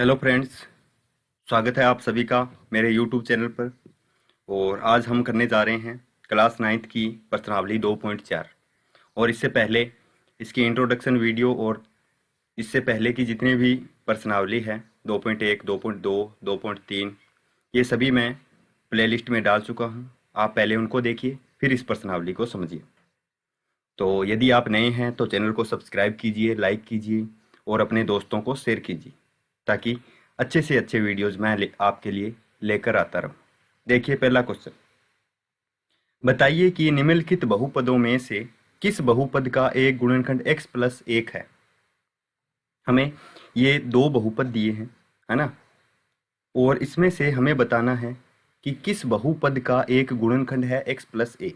Hello friends, स्वागत है आप सभी का मेरे यूट्यूब चैनल पर। और आज हम करने जा रहे हैं क्लास 9th की प्रश्नावली 2.4। और इससे पहले इसकी इंट्रोडक्शन वीडियो और इससे पहले की जितनी भी प्रश्नावली है 2.1, 2.2, 2.3 ये सभी मैं प्लेलिस्ट में डाल चुका हूं। आप पहले उनको देखिए, फिर इस प्रश्नावली को समझिए। तो यदि आप नए हैं तो चैनल को सब्सक्राइब कीजिए, लाइक कीजिए और अपने दोस्तों को शेयर कीजिए, ताकि अच्छे से अच्छे वीडियोज मैं आपके लिए लेकर आता रहूं। देखिए पहला क्वेश्चन, बताइए कि निम्नलिखित बहुपदों में से किस बहुपद का एक गुणनखंड x प्लस 1 है। हमें ये दो बहुपद दिए हैं, है ना, और इसमें से हमें बताना है कि किस बहुपद का एक गुणनखंड है x प्लस 1।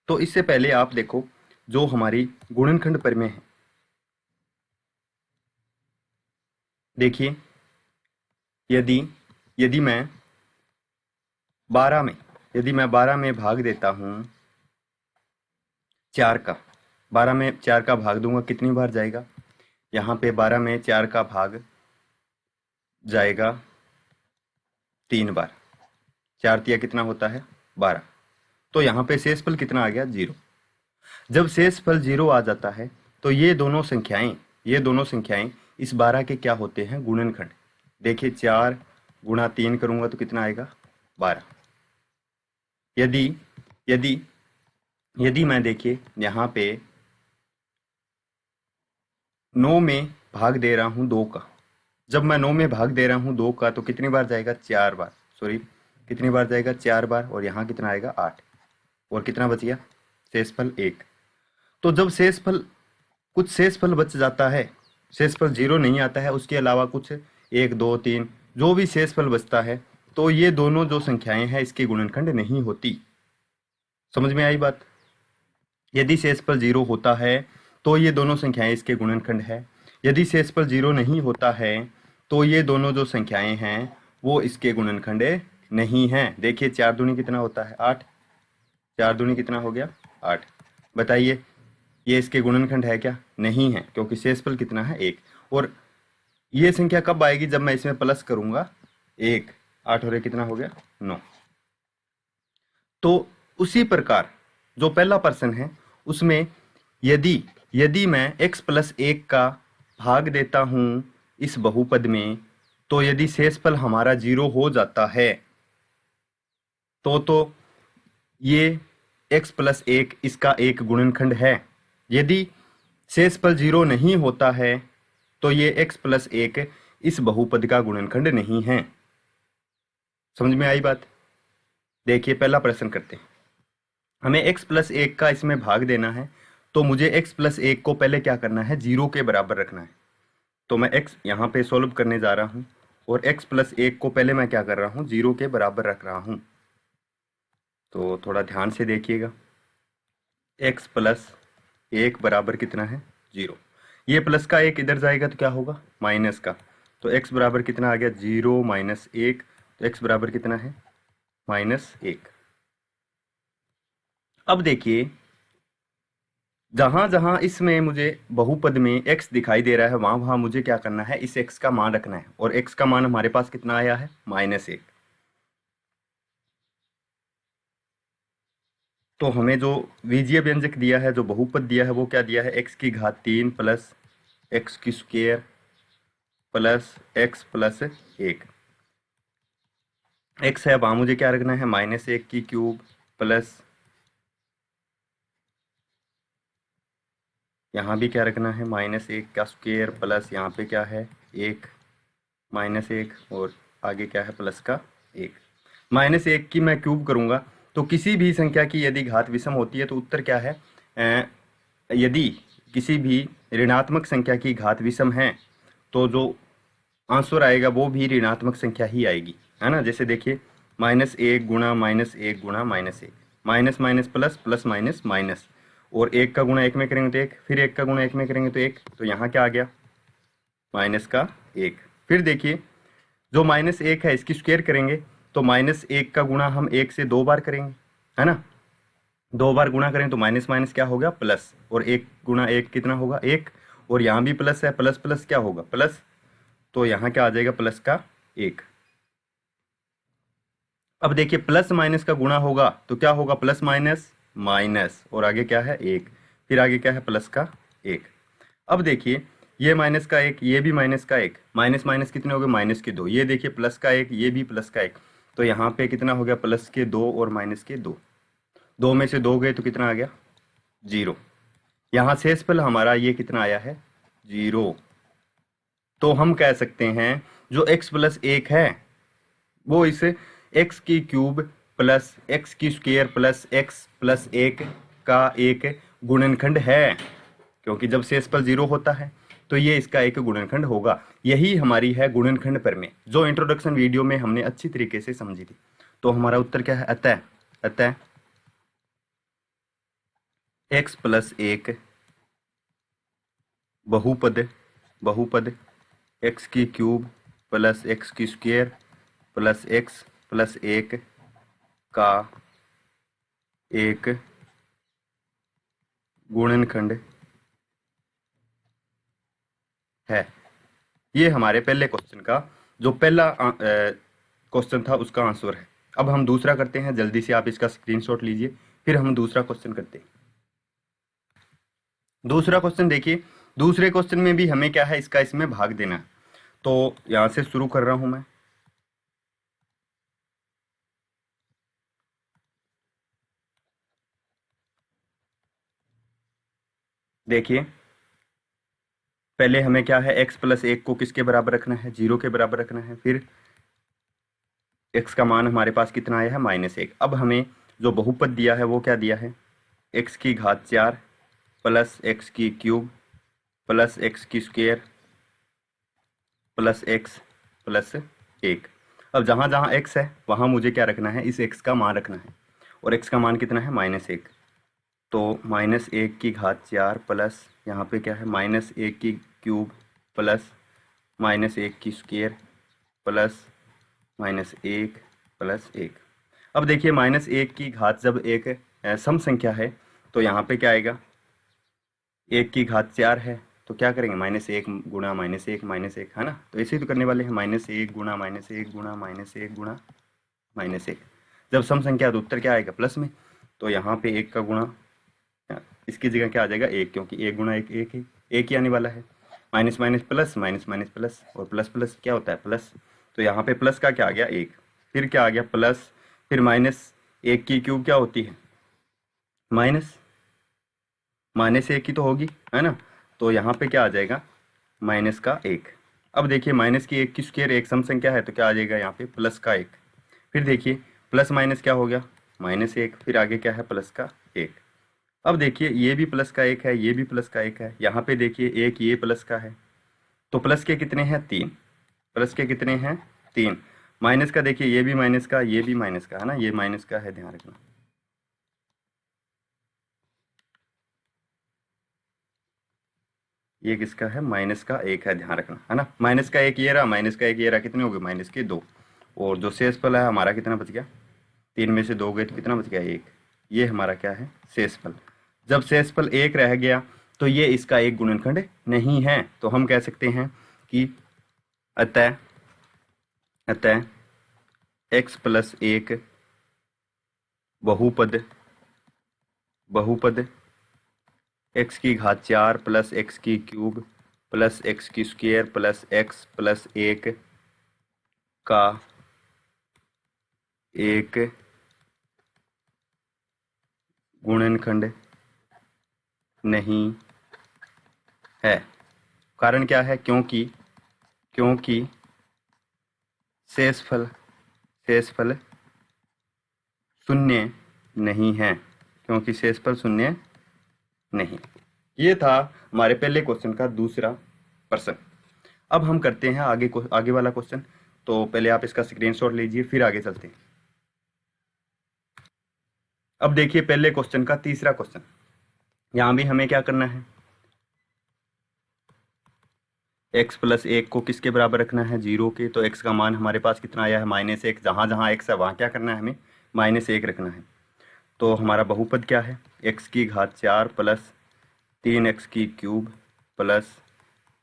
तो इससे पहले आप देखो जो हमारी गुणनखंड प्रमेय है। देखिए यदि यदि मैं 12 में भाग देता हूं 4 का, 12 में 4 का भाग दूंगा कितनी बार जाएगा, यहाँ पे 12 में 4 का भाग जाएगा 3 बार। 4 तिया कितना होता है 12। तो यहाँ पे शेषफल कितना आ गया 0। जब शेषफल 0 आ जाता है तो ये दोनों संख्याएं इस 12 के क्या होते हैं गुणनखंड। देखिए 4 गुणा 3 करूंगा तो कितना आएगा 12। यदि यदि यदि मैं देखिए यहाँ पे 9 में भाग दे रहा हूँ 2 का, जब मैं 9 में भाग दे रहा हूँ 2 का तो कितनी बार जाएगा 4 बार, सॉरी कितनी बार जाएगा 4 बार। और यहाँ कितना आएगा 8। और कितना बच गया शेषफल 1। तो जब कुछ शेषफल बच जाता है, शेषफल 0 नहीं आता है, उसके अलावा कुछ 1, 2, 3 जो भी शेषफल बचता है, तो ये दोनों जो संख्याएं हैं इसके गुणनखंड नहीं होती। समझ में आई बात। यदि शेषफल 0 होता है तो ये दोनों संख्याएं इसके गुणनखंड है। यदि शेषफल 0 नहीं होता है तो ये दोनों जो संख्याएं हैं वो इसके गुणनखंड नहीं हैं। देखिए 4 दूनी कितना होता है 8। 4 दूनी कितना हो गया 8। बताइए ये इसके गुणनखंड है क्या, नहीं है, क्योंकि शेषफल कितना है 1। और ये संख्या कब आएगी, जब मैं इसमें प्लस करूंगा 1। 8 और 1 कितना हो गया 9। तो उसी प्रकार जो पहला प्रश्न है उसमें यदि मैं x प्लस 1 का भाग देता हूं इस बहुपद में, तो यदि शेषफल हमारा 0 हो जाता है तो ये x प्लस 1 इसका एक गुणनखंड है। यदि शेषफल 0 नहीं होता है तो ये x प्लस 1 इस बहुपद का गुणनखंड नहीं है। समझ में आई बात। देखिए पहला प्रश्न करते हैं। हमें x प्लस 1 का इसमें भाग देना है, तो मुझे x प्लस 1 को पहले क्या करना है 0 के बराबर रखना है। तो मैं x यहाँ पे सोल्व करने जा रहा हूँ और x प्लस 1 को पहले मैं क्या कर रहा हूँ 0 के बराबर रख रहा हूँ। तो थोड़ा ध्यान से देखिएगा, x प्लस 1 बराबर कितना है 0। ये प्लस का 1 इधर जाएगा तो क्या होगा माइनस का। तो x बराबर कितना आ गया 0 माइनस 1। तो x बराबर कितना है -1। अब देखिए जहां जहां इसमें मुझे बहुपद में x दिखाई दे रहा है वहां वहां मुझे क्या करना है इस x का मान रखना है। और x का मान हमारे पास कितना आया है -1। तो हमें जो बीजीय व्यंजक दिया है, जो बहुपद दिया है, वो क्या दिया है x की घात 3 प्लस x की square plus x plus 1। x है, वहां मुझे क्या रखना है -1 की क्यूब प्लस यहाँ भी क्या रखना है -1 का स्क्वायर प्लस यहाँ पे क्या है 1 -1 और आगे क्या है प्लस का 1। -1 की मैं क्यूब करूँगा तो किसी भी संख्या की यदि घात विषम होती है तो उत्तर क्या है, यदि किसी भी ऋणात्मक संख्या की घात विषम है तो जो आंसर आएगा वो भी ऋणात्मक संख्या ही आएगी, है ना। जैसे देखिए -1 गुणा -1 गुणा -1, minus minus plus plus minus minus, और 1 का गुणा 1 में करेंगे तो 1, फिर 1 का गुणा 1 में करेंगे तो 1। तो यहाँ क्या आ गया माइनस का 1। फिर देखिए जो -1 है इसकी स्क्वायर करेंगे तो -1 का गुणा हम 1 से 2 बार करेंगे, है ना। 2 बार गुणा करें तो माइनस माइनस क्या होगा प्लस, और 1 गुणा 1 कितना होगा 1। और यहाँ भी प्लस है, प्लस प्लस क्या होगा प्लस। तो यहाँ क्या आ जाएगा, प्लस का 1। अब देखिए प्लस माइनस का गुणा होगा तो क्या होगा, प्लस माइनस माइनस, और आगे क्या है 1, फिर आगे क्या है प्लस का 1। अब देखिए ये माइनस का 1, ये भी माइनस का 1, माइनस माइनस कितने हो गए, माइनस के 2, ये देखिए प्लस का 1, ये भी प्लस का 1, तो यहाँ पे कितना हो गया, प्लस के 2 और माइनस के 2, 2 में से 2 गए तो कितना आ गया, 0। यहाँ शेषफल हमारा ये कितना आया है, 0। तो हम कह सकते हैं जो x प्लस 1 है वो इस x की क्यूब प्लस x की स्क्वायर प्लस x प्लस 1 का एक गुणनखंड है, क्योंकि जब शेषफल 0 होता है तो ये इसका एक गुणनखंड होगा। यही हमारी है गुणनखंड प्रमेय, जो इंट्रोडक्शन वीडियो में हमने अच्छी तरीके से समझी थी। तो हमारा उत्तर क्या है, अतः x प्लस 1 बहुपद x की क्यूब प्लस x की स्क्वायर प्लस x प्लस 1 का एक गुणनखंड है। ये हमारे पहले क्वेश्चन का जो पहला क्वेश्चन था उसका आंसर है। अब हम दूसरा करते हैं, जल्दी से आप इसका स्क्रीनशॉट लीजिए, फिर हम दूसरा क्वेश्चन करते हैं। दूसरा क्वेश्चन देखिए, दूसरे क्वेश्चन में भी हमें क्या है, इसका इसमें भाग देना है। तो यहां से शुरू कर रहा हूं मैं। देखिए पहले हमें क्या है, x प्लस 1 को किसके बराबर रखना है, 0 के बराबर रखना है। फिर x का मान हमारे पास कितना आया है, -1। अब हमें जो बहुपद दिया है वो क्या दिया है, x की घात 4 प्लस x की क्यूब प्लस x की स्क्वायर प्लस x प्लस 1। अब जहाँ जहाँ x है वहाँ मुझे क्या रखना है, इस x का मान रखना है, और x का मान कितना है, -1। तो -1 की घात 4 प्लस यहाँ पे क्या है, -1 की क्यूब प्लस -1 की स्क्वायर प्लस -1 प्लस 1। अब देखिए -1 की घात जब एक सम संख्या है तो यहाँ पे क्या आएगा, 1 की घात 4 है तो क्या करेंगे, -1 गुणा -1 -1, है ना। तो ऐसे ही तो करने वाले हैं, -1 गुणा -1 गुणा -1 गुणा -1। जब सम संख्या है तो उत्तर क्या आएगा, प्लस में। तो यहाँ पे 1 का गुणा, इसकी जगह क्या आ जाएगा 1, क्योंकि 1 गुणा 1 1 ही, 1 ही आने वाला है। Minus minus plus, minus minus plus, और प्लस प्लस क्या होता है, प्लस। तो यहाँ पे प्लस का क्या आ गया, 1, फिर क्या आ गया प्लस, फिर -1 की क्यूब क्या होती है, -1 की तो होगी, है ना। तो यहाँ पे क्या आ जाएगा, माइनस का 1। अब देखिए -1 की स्क्वायर एक सम संख्या है तो क्या आ जाएगा यहाँ पे, प्लस का 1। फिर देखिए प्लस माइनस क्या हो गया, -1, फिर आगे क्या है, प्लस का 1। अब देखिए ये भी प्लस का 1 है, ये भी प्लस का 1 है, यहाँ पे देखिए एक ये प्लस का है, तो प्लस के कितने हैं, 3, प्लस के कितने हैं, 3। माइनस का देखिए ये भी माइनस का, ये भी माइनस का, है ना, ये माइनस का है, ध्यान रखना। ये किसका है, माइनस का 1 है, ध्यान रखना, है ना। माइनस का 1 ये रहा, माइनस का 1 ये रहा, कितने हो गए, माइनस के 2। और जो शेषफल है हमारा कितना बच गया, 3 में से 2 गए तो कितना बच गया, 1। ये हमारा क्या है, शेषफल। जब शेषफल 1 रह गया तो ये इसका एक गुणनखंड नहीं है। तो हम कह सकते हैं कि अतः x प्लस 1 बहुपद x की घात 4 प्लस x की क्यूब प्लस x की स्क्वायर प्लस x प्लस 1 का एक गुणनखंड नहीं है। कारण क्या है, क्योंकि शेषफल शून्य नहीं है, क्योंकि शेषफल शून्य नहीं। ये था हमारे पहले क्वेश्चन का दूसरा प्रश्न। अब हम करते हैं आगे वाला क्वेश्चन। तो पहले आप इसका स्क्रीनशॉट लीजिए, फिर आगे चलते हैं। अब देखिए पहले क्वेश्चन का तीसरा क्वेश्चन। यहां भी हमें क्या करना है, x प्लस 1 को किसके बराबर रखना है, 0 के। तो x का मान हमारे पास कितना आया है, -1। जहाँ जहाँ x है वहाँ क्या करना है, हमें -1 रखना है। तो हमारा बहुपद क्या है, x की घात 4 प्लस 3x की क्यूब प्लस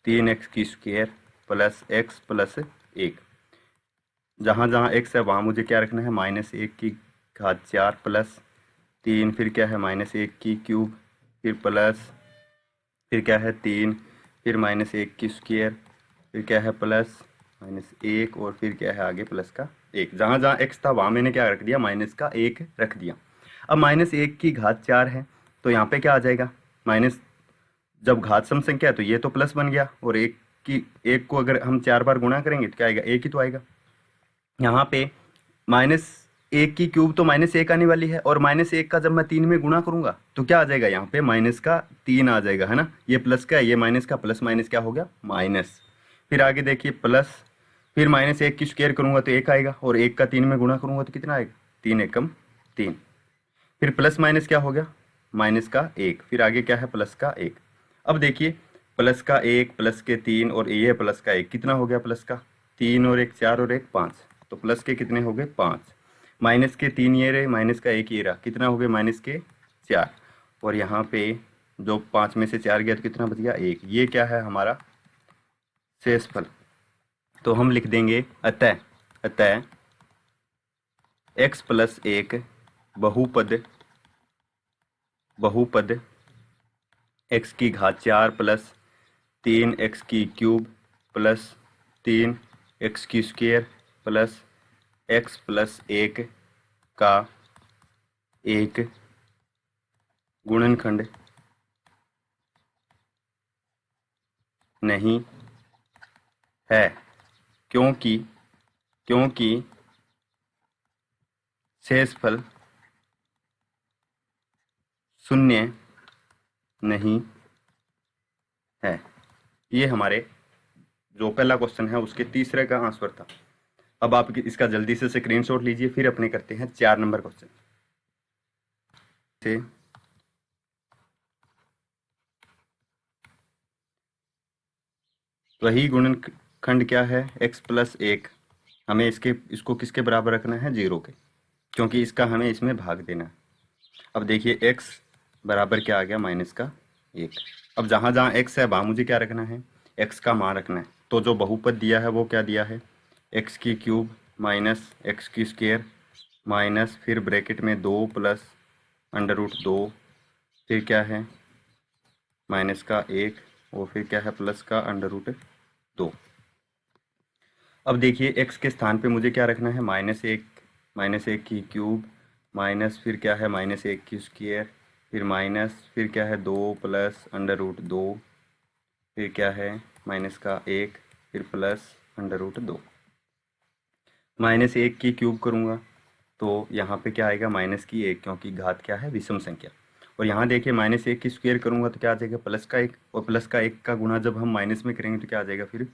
3x की स्क्वायर प्लस एक्स प्लस एक। जहाँ जहाँ एक्स है वहाँ मुझे क्या रखना है, -1 की घात 4 प्लस 3, फिर क्या है -1 की क्यूब, फिर प्लस, फिर क्या है 3, फिर -1 की स्क्वायर, फिर क्या है प्लस -1, और फिर क्या है आगे प्लस का 1। जहाँ जहाँ एक्स था वहाँ मैंने क्या रख दिया, -1 रख दिया। अब -1 की घात 4 है तो यहाँ पे क्या आ जाएगा, माइनस, जब घात सम संख्या है तो ये तो प्लस बन गया, और एक को अगर हम 4 बार गुणा करेंगे तो क्या आएगा, एक ही तो आएगा। यहाँ पे -1 की क्यूब तो -1 आने वाली है, और -1 का जब मैं 3 में गुणा करूंगा तो क्या आ जाएगा, यहाँ पे -3 आ जाएगा, है ना। ये प्लस का है, ये माइनस का, प्लस माइनस क्या हो गया, माइनस। फिर आगे देखिए प्लस, फिर -1 की स्क्वायर करूंगा तो 1 आएगा, और 1 का 3 में गुणा करूंगा तो कितना आएगा, 3 एकम 3। फिर प्लस माइनस क्या हो गया, -1, फिर आगे क्या है प्लस का 1। अब देखिए +1 +3 और ये +1, कितना हो गया, +3 और 1 4 और 1 5, तो प्लस के कितने हो गए 5, -3 ये रहे, -1 ये रहा, कितना हो गए -4, और यहाँ पे जो 5 में से 4 गया तो कितना बच गया 1। ये क्या है हमारा शेषफल। तो हम लिख देंगे अतः x+1 बहुपद x की घात 4 प्लस 3x की क्यूब प्लस 3x की स्क्वायर प्लस x+1 का एक गुणनखंड नहीं है, क्योंकि शेषफल शून्य नहीं है। ये हमारे जो पहला क्वेश्चन है उसके तीसरे का आंसर था। अब आप इसका जल्दी से स्क्रीनशॉट लीजिए, फिर अपने करते हैं 4 नंबर क्वेश्चन से। वही गुणनखंड क्या है, x+1, हमें इसको किसके बराबर रखना है, 0 के, क्योंकि इसका हमें इसमें भाग देना है। अब देखिए x बराबर क्या आ गया, -1। अब जहाँ जहाँ x है वहाँ मुझे क्या रखना है, x का मान रखना है। तो जो बहुपद दिया है वो क्या दिया है, x की क्यूब माइनस x की स्क्वायर माइनस, फिर ब्रैकेट में 2 प्लस √2, फिर क्या है -1, और फिर क्या है प्लस का √2। अब देखिए x के स्थान पे मुझे क्या रखना है, -1 की क्यूब माइनस, फिर क्या है -1 की स्क्वायर, फिर माइनस, फिर क्या है 2 प्लस √2, फिर क्या है -1, फिर प्लस √2। -1 की क्यूब करूँगा तो यहाँ पे क्या आएगा, -1, क्योंकि घात क्या है, विषम संख्या। और यहाँ देखिए -1 की स्क्वायर करूँगा तो क्या आ जाएगा, +1, और +1 का गुणा जब हम माइनस में करेंगे तो क्या आ जाएगा, फिर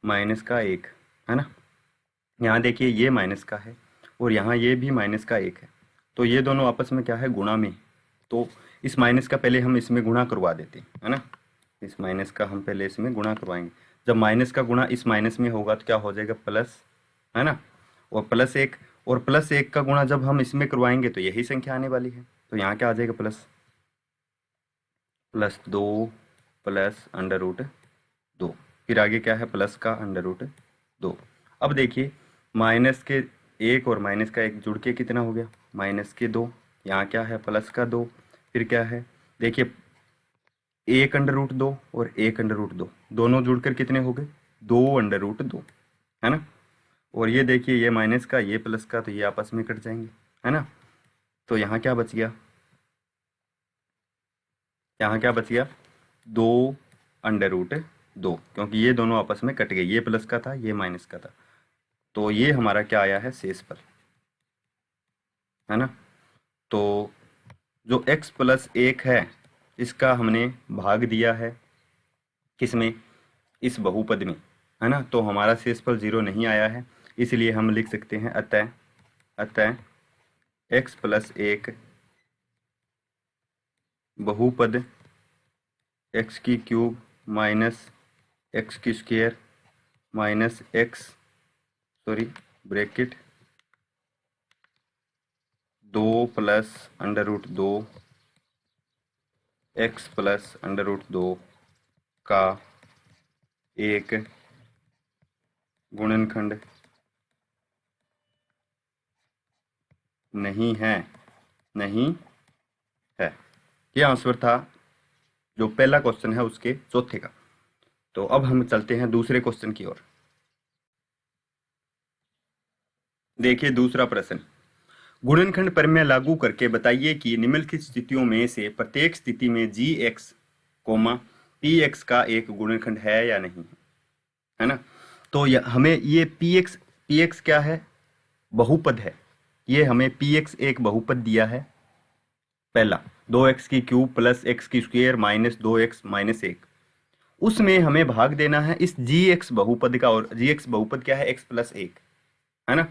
-1, है ना। यहाँ देखिए ये माइनस का है, और यहाँ ये भी -1 है, तो ये दोनों आपस में क्या है, गुणा में। तो इस माइनस का पहले हम इसमें गुणा करवा देते हैं, है ना। इस माइनस का हम पहले इसमें गुणा करवाएंगे। जब माइनस का गुणा इस माइनस में होगा तो क्या हो जाएगा, प्लस, है ना, और +1, और +1 का गुणा जब हम इसमें करवाएंगे तो यही संख्या आने वाली है। तो यहाँ क्या आ जाएगा, +2 प्लस √2, फिर आगे क्या है प्लस का √2। अब देखिए -1 और -1 जुड़ के कितना हो गया, -2। यहाँ क्या है +2, फिर क्या है देखिए 1 √2 और 1 √2 दोनों जुड़कर कितने हो गए, 2 √2, है ना। और ये देखिए ये माइनस का ये प्लस का, तो ये आपस में कट जाएंगे, है ना। तो यहाँ क्या बच गया, यहाँ क्या बच गया, 2 √2, क्योंकि ये दोनों आपस में कट गए, ये प्लस का था ये माइनस का था। तो ये हमारा क्या आया है, शेषफल, है ना। तो जो x+1 है इसका हमने भाग दिया है किसमें, इस बहुपद में, है ना। तो हमारा शेषफल 0 नहीं आया है, इसलिए हम लिख सकते हैं अतः x+1 बहुपद x की क्यूब माइनस x की square minus bracket 2 plus √2 x plus √2 का एक गुणनखंड नहीं है, नहीं है। यह आंसर था जो पहला क्वेश्चन है उसके चौथे का। तो अब हम चलते हैं दूसरे क्वेश्चन की ओर। देखिए दूसरा प्रश्न, गुणनखंड प्रमेय लागू करके बताइए कि निम्नलिखित स्थितियों में से प्रत्येक स्थिति में जी एक्स कोमा पी एक्स का एक गुणनखंड है या नहीं, है ना। तो हमें ये पी एक्स क्या है, बहुपद है। ये हमें पी एक्स एक बहुपद दिया है। पहला 2x की क्यूब प्लस एक्स की स्क्वायर माइनस 2x माइनस 1, उसमें हमें भाग देना है इस जी एक्स बहुपद का, और जी एक्स बहुपद क्या है, x प्लस 1, है ना।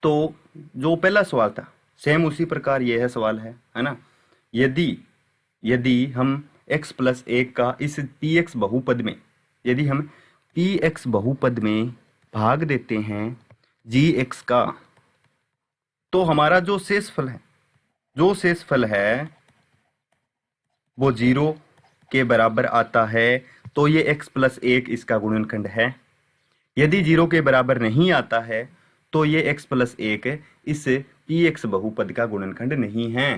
तो जो पहला सवाल था सेम उसी प्रकार ये है सवाल है ना। यदि यदि हम x प्लस 1 का इस पी एक्स बहुपद में, यदि हम पी एक्स बहुपद में भाग देते हैं जी एक्स का, तो हमारा जो शेषफल है, जो शेषफल है वो 0 के बराबर आता है। तो ये x प्लस 1 इसका गुणनखंड है। यदि 0 के बराबर नहीं आता है तो ये x प्लस 1 इस पी एक्स बहुपद का गुणनखंड नहीं है।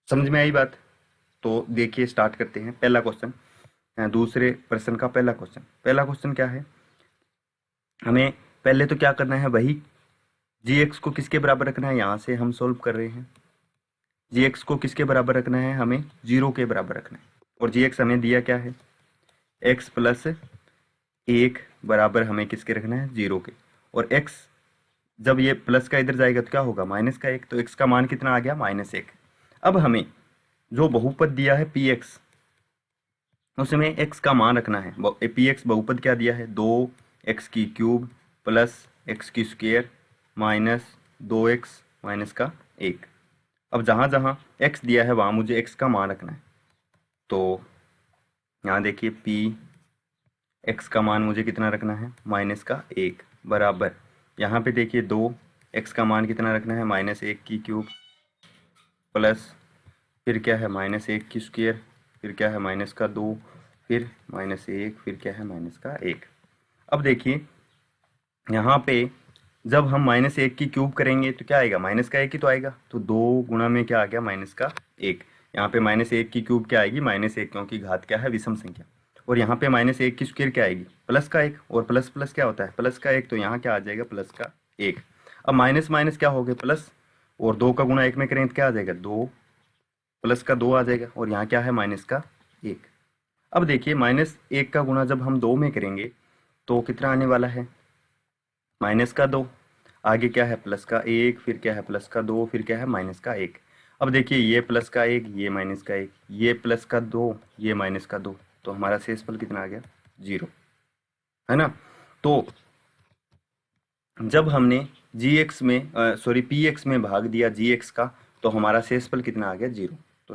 समझ में आई बात। तो देखिए स्टार्ट करते हैं पहला क्वेश्चन, दूसरे प्रश्न का पहला क्वेश्चन। पहला क्वेश्चन क्या है, हमें पहले तो क्या करना है, वही जी एक्स को किसके बराबर रखना है, यहाँ से हम सोल्व कर रहे हैं। जी एक्स को किसके बराबर रखना है, हमें 0 के बराबर रखना है। और जी एक्स हमें दिया क्या है, x प्लस 1 बराबर हमें किसके रखना है, 0 के। और x जब ये प्लस का इधर जाएगा तो क्या होगा, माइनस का 1। तो x का मान कितना आ गया, -1। अब हमें जो बहुपद दिया है पी एक्स, उसमें x का मान रखना है। पी एक्स बहुपद क्या दिया है, 2x की क्यूब प्लस एक्स की स्क्वायर माइनस 2x माइनस का 1। अब जहाँ जहाँ x दिया है वहाँ मुझे x का मान रखना है। तो यहाँ देखिए पी एक्स का मान मुझे कितना रखना है, -1 बराबर, यहाँ पे देखिए 2x का मान कितना रखना है, -1 की क्यूब प्लस फिर क्या है -1 की स्क्वायर, फिर क्या है -2, फिर -1, फिर क्या है -1। अब देखिए यहाँ पे जब हम -1 की क्यूब करेंगे तो क्या आएगा, -1 ही तो आएगा। तो 2 गुणा में क्या आ गया, -1। यहाँ पे -1 की क्यूब क्या आएगी, -1, क्योंकि घात क्या है, विषम संख्या। और यहाँ पे -1 की स्क्वायर क्या आएगी, +1। और प्लस प्लस क्या होता है, +1। तो यहाँ क्या आ जाएगा, +1। अब माइनस माइनस क्या हो गया, प्लस। और 2 का गुणा 1 में करें तो क्या आ जाएगा, 2 +2 आ जाएगा। और यहाँ क्या है, -1। अब देखिए -1 का गुणा जब हम 2 में करेंगे तो कितना आने वाला है, -2। आगे क्या है, +1, फिर क्या है, +2, फिर क्या है, -1। अब देखिए ये +1, ये -1, ये +2, ये -2। तो हमारा शेषफल कितना आ गया, 0, है ना। तो जब हमने जी एक्स में सॉरी पी एक्स में भाग दिया जी एक्स का, तो हमारा शेषफल कितना आ गया, 0। तो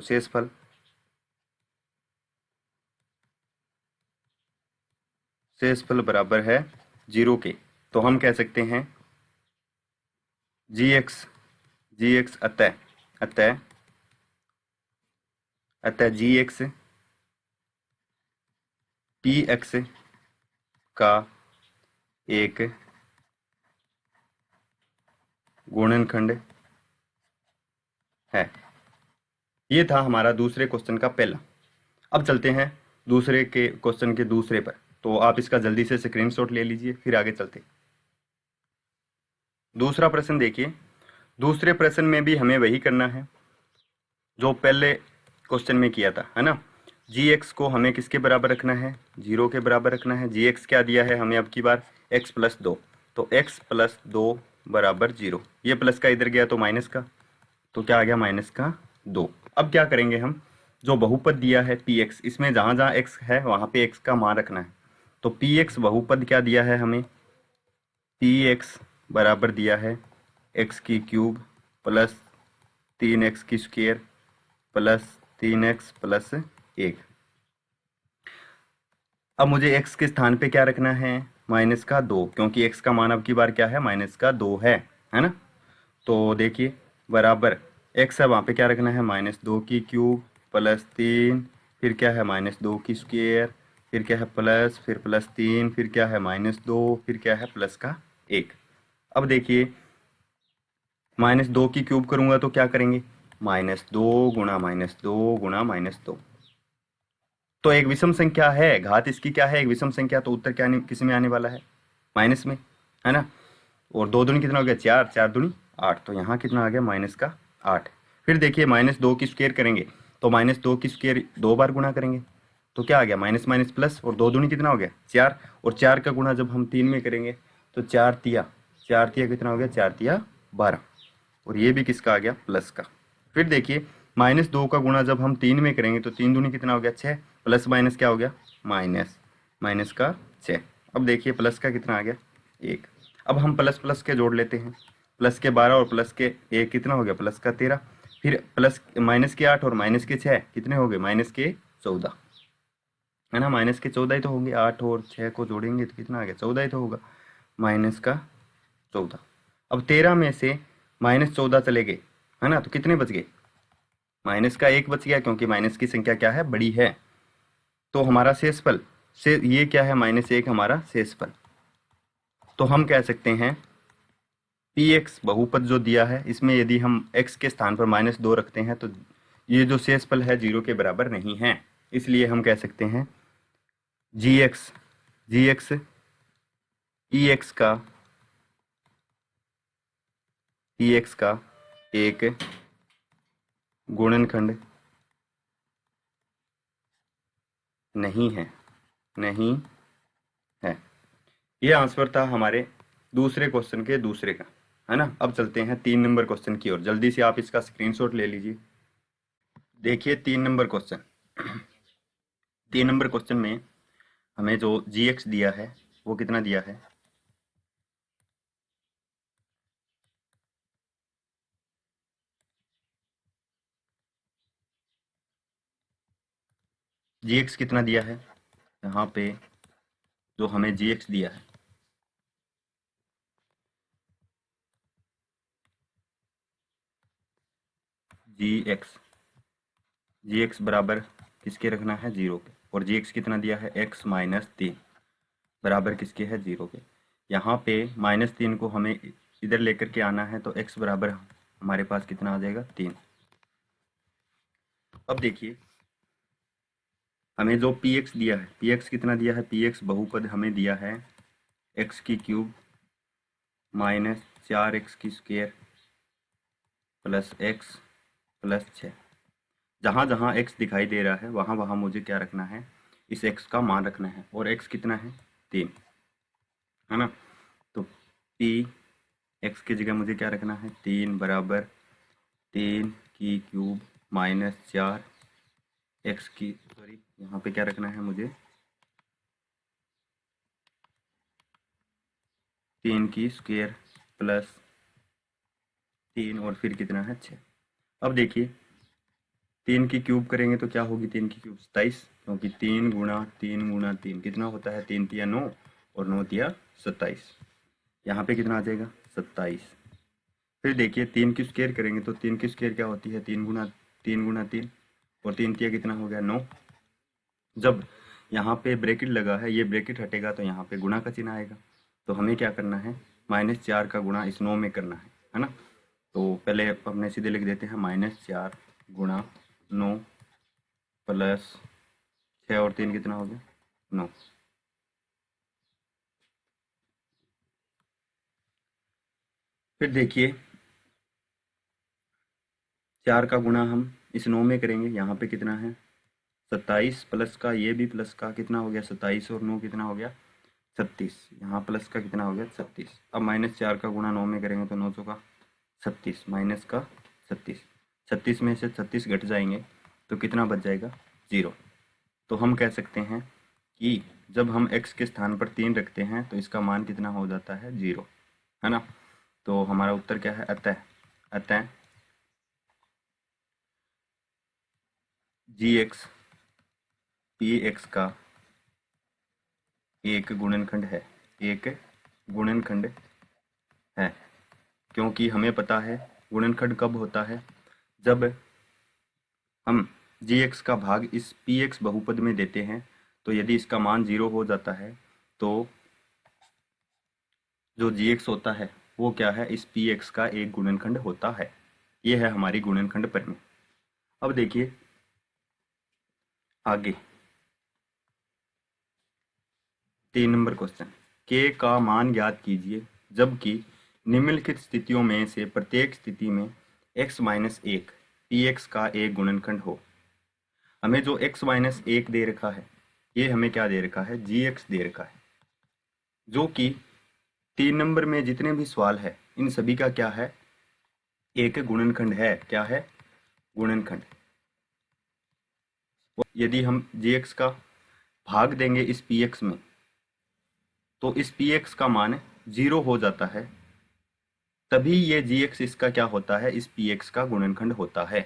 शेषफल बराबर है 0 के। तो हम कह सकते हैं जी एक्स अतः अतः अतः जी एक्स पी एक्स का एक गुणनखंड है। ये था हमारा दूसरे क्वेश्चन का पहला। अब चलते हैं दूसरे के क्वेश्चन के दूसरे पर। तो आप इसका जल्दी से स्क्रीनशॉट ले लीजिए, फिर आगे चलते। दूसरा प्रश्न देखिए, दूसरे प्रश्न में भी हमें वही करना है जो पहले क्वेश्चन में किया था, है ना। जी एक्स को हमें किसके बराबर रखना है, 0 के बराबर रखना है। जी एक्स क्या दिया है हमें अब की बार, x+2। तो x+2 बराबर 0। ये प्लस का इधर गया तो माइनस का, तो क्या आ गया, -2। अब क्या करेंगे हम, जो बहुपद दिया है पी एक्स, इसमें जहाँ जहाँ x है वहाँ पे x का मान रखना है। तो पी एक्स बहुपद क्या दिया है हमें, पी एक्स बराबर दिया है x की क्यूब प्लस 3x की स्क्वायर प्लस 3x प्लस 1। अब मुझे x के स्थान पे क्या रखना है, -2, क्योंकि x का मान अब की बार क्या है, -2 है ना। तो देखिए बराबर x है, वहाँ पे क्या रखना है, -2 की क्यूब प्लस 3, फिर क्या है, -2 की स्क्वायर फिर क्या है प्लस, फिर +3, फिर क्या है -2, फिर क्या है प्लस का 1। अब देखिए -2 की क्यूब करूंगा तो क्या करेंगे, -2 गुणा -2 गुणा -2। तो एक विषम संख्या है, घात इसकी क्या है, एक विषम संख्या, तो उत्तर क्या किस में आने वाला है, माइनस में, है ना। और 2 दूनी कितना हो गया 4, 4 दूनी 8, तो यहाँ कितना आ गया -8। फिर देखिए -2 की स्क्वायर करेंगे तो -2 की स्क्वायर 2 बार गुणा करेंगे तो क्या आ गया माइनस माइनस प्लस, और 2 दूनी कितना हो गया 4, और 4 का गुणा जब हम 3 में करेंगे तो 4 तिया कितना हो गया 4 तिया 12, और ये भी किसका आ गया प्लस का। फिर देखिए -2 का गुणा जब हम 3 में करेंगे तो 3 दूनी कितना हो गया 6, प्लस माइनस क्या हो गया माइनस, माइनस का 6। अब देखिए प्लस का कितना आ गया 1। अब हम प्लस प्लस के जोड़ लेते हैं, प्लस के 12 और प्लस के 1 कितना हो गया प्लस का 13, फिर प्लस माइनस के 8 और माइनस के 6 कितने हो गए माइनस के 14, है ना। माइनस के 14 ही तो होंगे, 8 और 6 को जोड़ेंगे तो कितना आ गया 14 ही तो होगा, माइनस का 14। अब 13 में से -14 चले गए, है ना, तो कितने बच गए, माइनस का 1 बच गया, क्योंकि माइनस की संख्या क्या है बड़ी है। तो हमारा शेषफल से ये क्या है -1 हमारा शेषफल। तो हम कह सकते हैं px बहुपद जो दिया है इसमें यदि हम x के स्थान पर -2 रखते हैं तो ये जो शेषफल है 0 के बराबर नहीं है, इसलिए हम कह सकते हैं gx px का एक गुणनखंड नहीं है, नहीं है। ये आंसर था हमारे दूसरे क्वेश्चन के दूसरे का, है ना। अब चलते हैं 3 नंबर क्वेश्चन की ओर, जल्दी से आप इसका स्क्रीनशॉट ले लीजिए। देखिए 3 नंबर क्वेश्चन, 3 नंबर क्वेश्चन में हमें जो gx दिया है वो कितना दिया है, gx कितना दिया है, यहाँ पे जो हमें gx दिया है gx बराबर किसके रखना है 0 के, और gx कितना दिया है x -3 बराबर किसके है 0 के। यहाँ पे -3 को हमें इधर लेकर के आना है तो x बराबर हमारे पास कितना आ जाएगा 3। अब देखिए हमें जो px दिया है, px कितना दिया है, px बहुपद हमें दिया है x की क्यूब -4x की स्क्वायर प्लस x प्लस 6। जहाँ जहाँ x दिखाई दे रहा है वहाँ वहाँ मुझे क्या रखना है, इस x का मान रखना है, और x कितना है 3, है ना। तो p x की जगह मुझे क्या रखना है 3 बराबर 3 की क्यूब -4 x की, सॉरी यहाँ पे क्या रखना है मुझे 3 की स्क्वायर प्लस 3, और फिर कितना है 6। अब देखिए 3 की क्यूब करेंगे तो क्या होगी 3 की क्यूब 27, क्योंकि 3 गुणा 3 गुणा 3 कितना होता है 3 तिया 9 और 9 तिया 27, यहाँ पे कितना आ जाएगा 27। फिर देखिए 3 की स्क्वायर करेंगे तो 3 की स्क्वायर क्या होती है 3 गुणा 3 और 3 तिया कितना हो गया 9। जब यहाँ पे ब्रैकेट लगा है, ये ब्रैकेट हटेगा तो यहाँ पे गुणा का चिन्ह आएगा, तो हमें क्या करना है -4 का गुणा इस 9 में करना है ना। तो पहले अपने सीधे लिख देते हैं -4 गुणा 9 प्लस 6 और 3 कितना हो गया 9। फिर देखिए 4 का गुणा हम इस 9 में करेंगे, यहाँ पे कितना है 27 प्लस का ये भी प्लस का कितना हो गया 27 और 9 कितना हो गया 36, यहाँ प्लस का कितना हो गया 36। अब -4 का गुणा 9 में करेंगे तो 9 का 36 माइनस का 36, 36 में से 36 घट जाएंगे तो कितना बच जाएगा 0। तो हम कह सकते हैं कि जब हम x के स्थान पर 3 रखते हैं तो इसका मान कितना हो जाता है 0, है ना। तो हमारा उत्तर क्या है अतः gx px का एक गुणनखंड है, एक गुणनखंड है, क्योंकि हमें पता है गुणनखंड कब होता है, जब हम gx का भाग इस px बहुपद में देते हैं तो यदि इसका मान 0 हो जाता है तो जो gx होता है वो क्या है, इस px का एक गुणनखंड होता है। ये है हमारी गुणनखंड प्रमेय। अब देखिए आगे 3 नंबर क्वेश्चन, k का मान ज्ञात कीजिए जबकि निम्नलिखित स्थितियों में से प्रत्येक स्थिति में x माइनस 1 px का एक गुणनखंड हो। हमें जो x माइनस 1 दे रखा है ये हमें क्या दे रखा है, gx दे रखा है, जो कि 3 नंबर में जितने भी सवाल है इन सभी का क्या है, एक गुणनखंड है। क्या है, गुणनखंड। यदि हम gx का भाग देंगे इस px में तो इस px का मान 0 हो जाता है, तभी ये gx इसका क्या होता है, इस px का गुणनखंड होता है।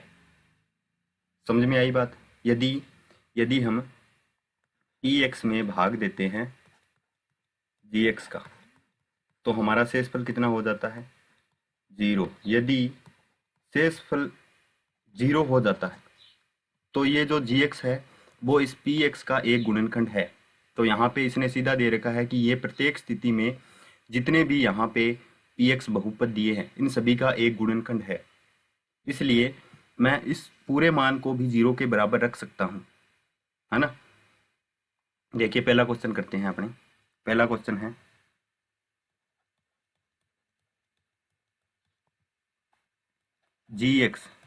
समझ में आई बात। यदि यदि हम px में भाग देते हैं gx का तो हमारा शेषफल कितना हो जाता है, 0। यदि शेषफल 0 हो जाता है तो ये जो gx है वो इस px का एक गुणनखंड है। तो यहाँ पे इसने सीधा दे रखा है कि ये प्रत्येक स्थिति में जितने भी यहाँ पे px बहुपद दिए हैं इन सभी का एक गुणनखंड है। इसलिए मैं इस पूरे मान को भी 0 के बराबर रख सकता हूँ, है ना। देखिए पहला क्वेश्चन करते हैं अपने। पहला क्वेश्चन है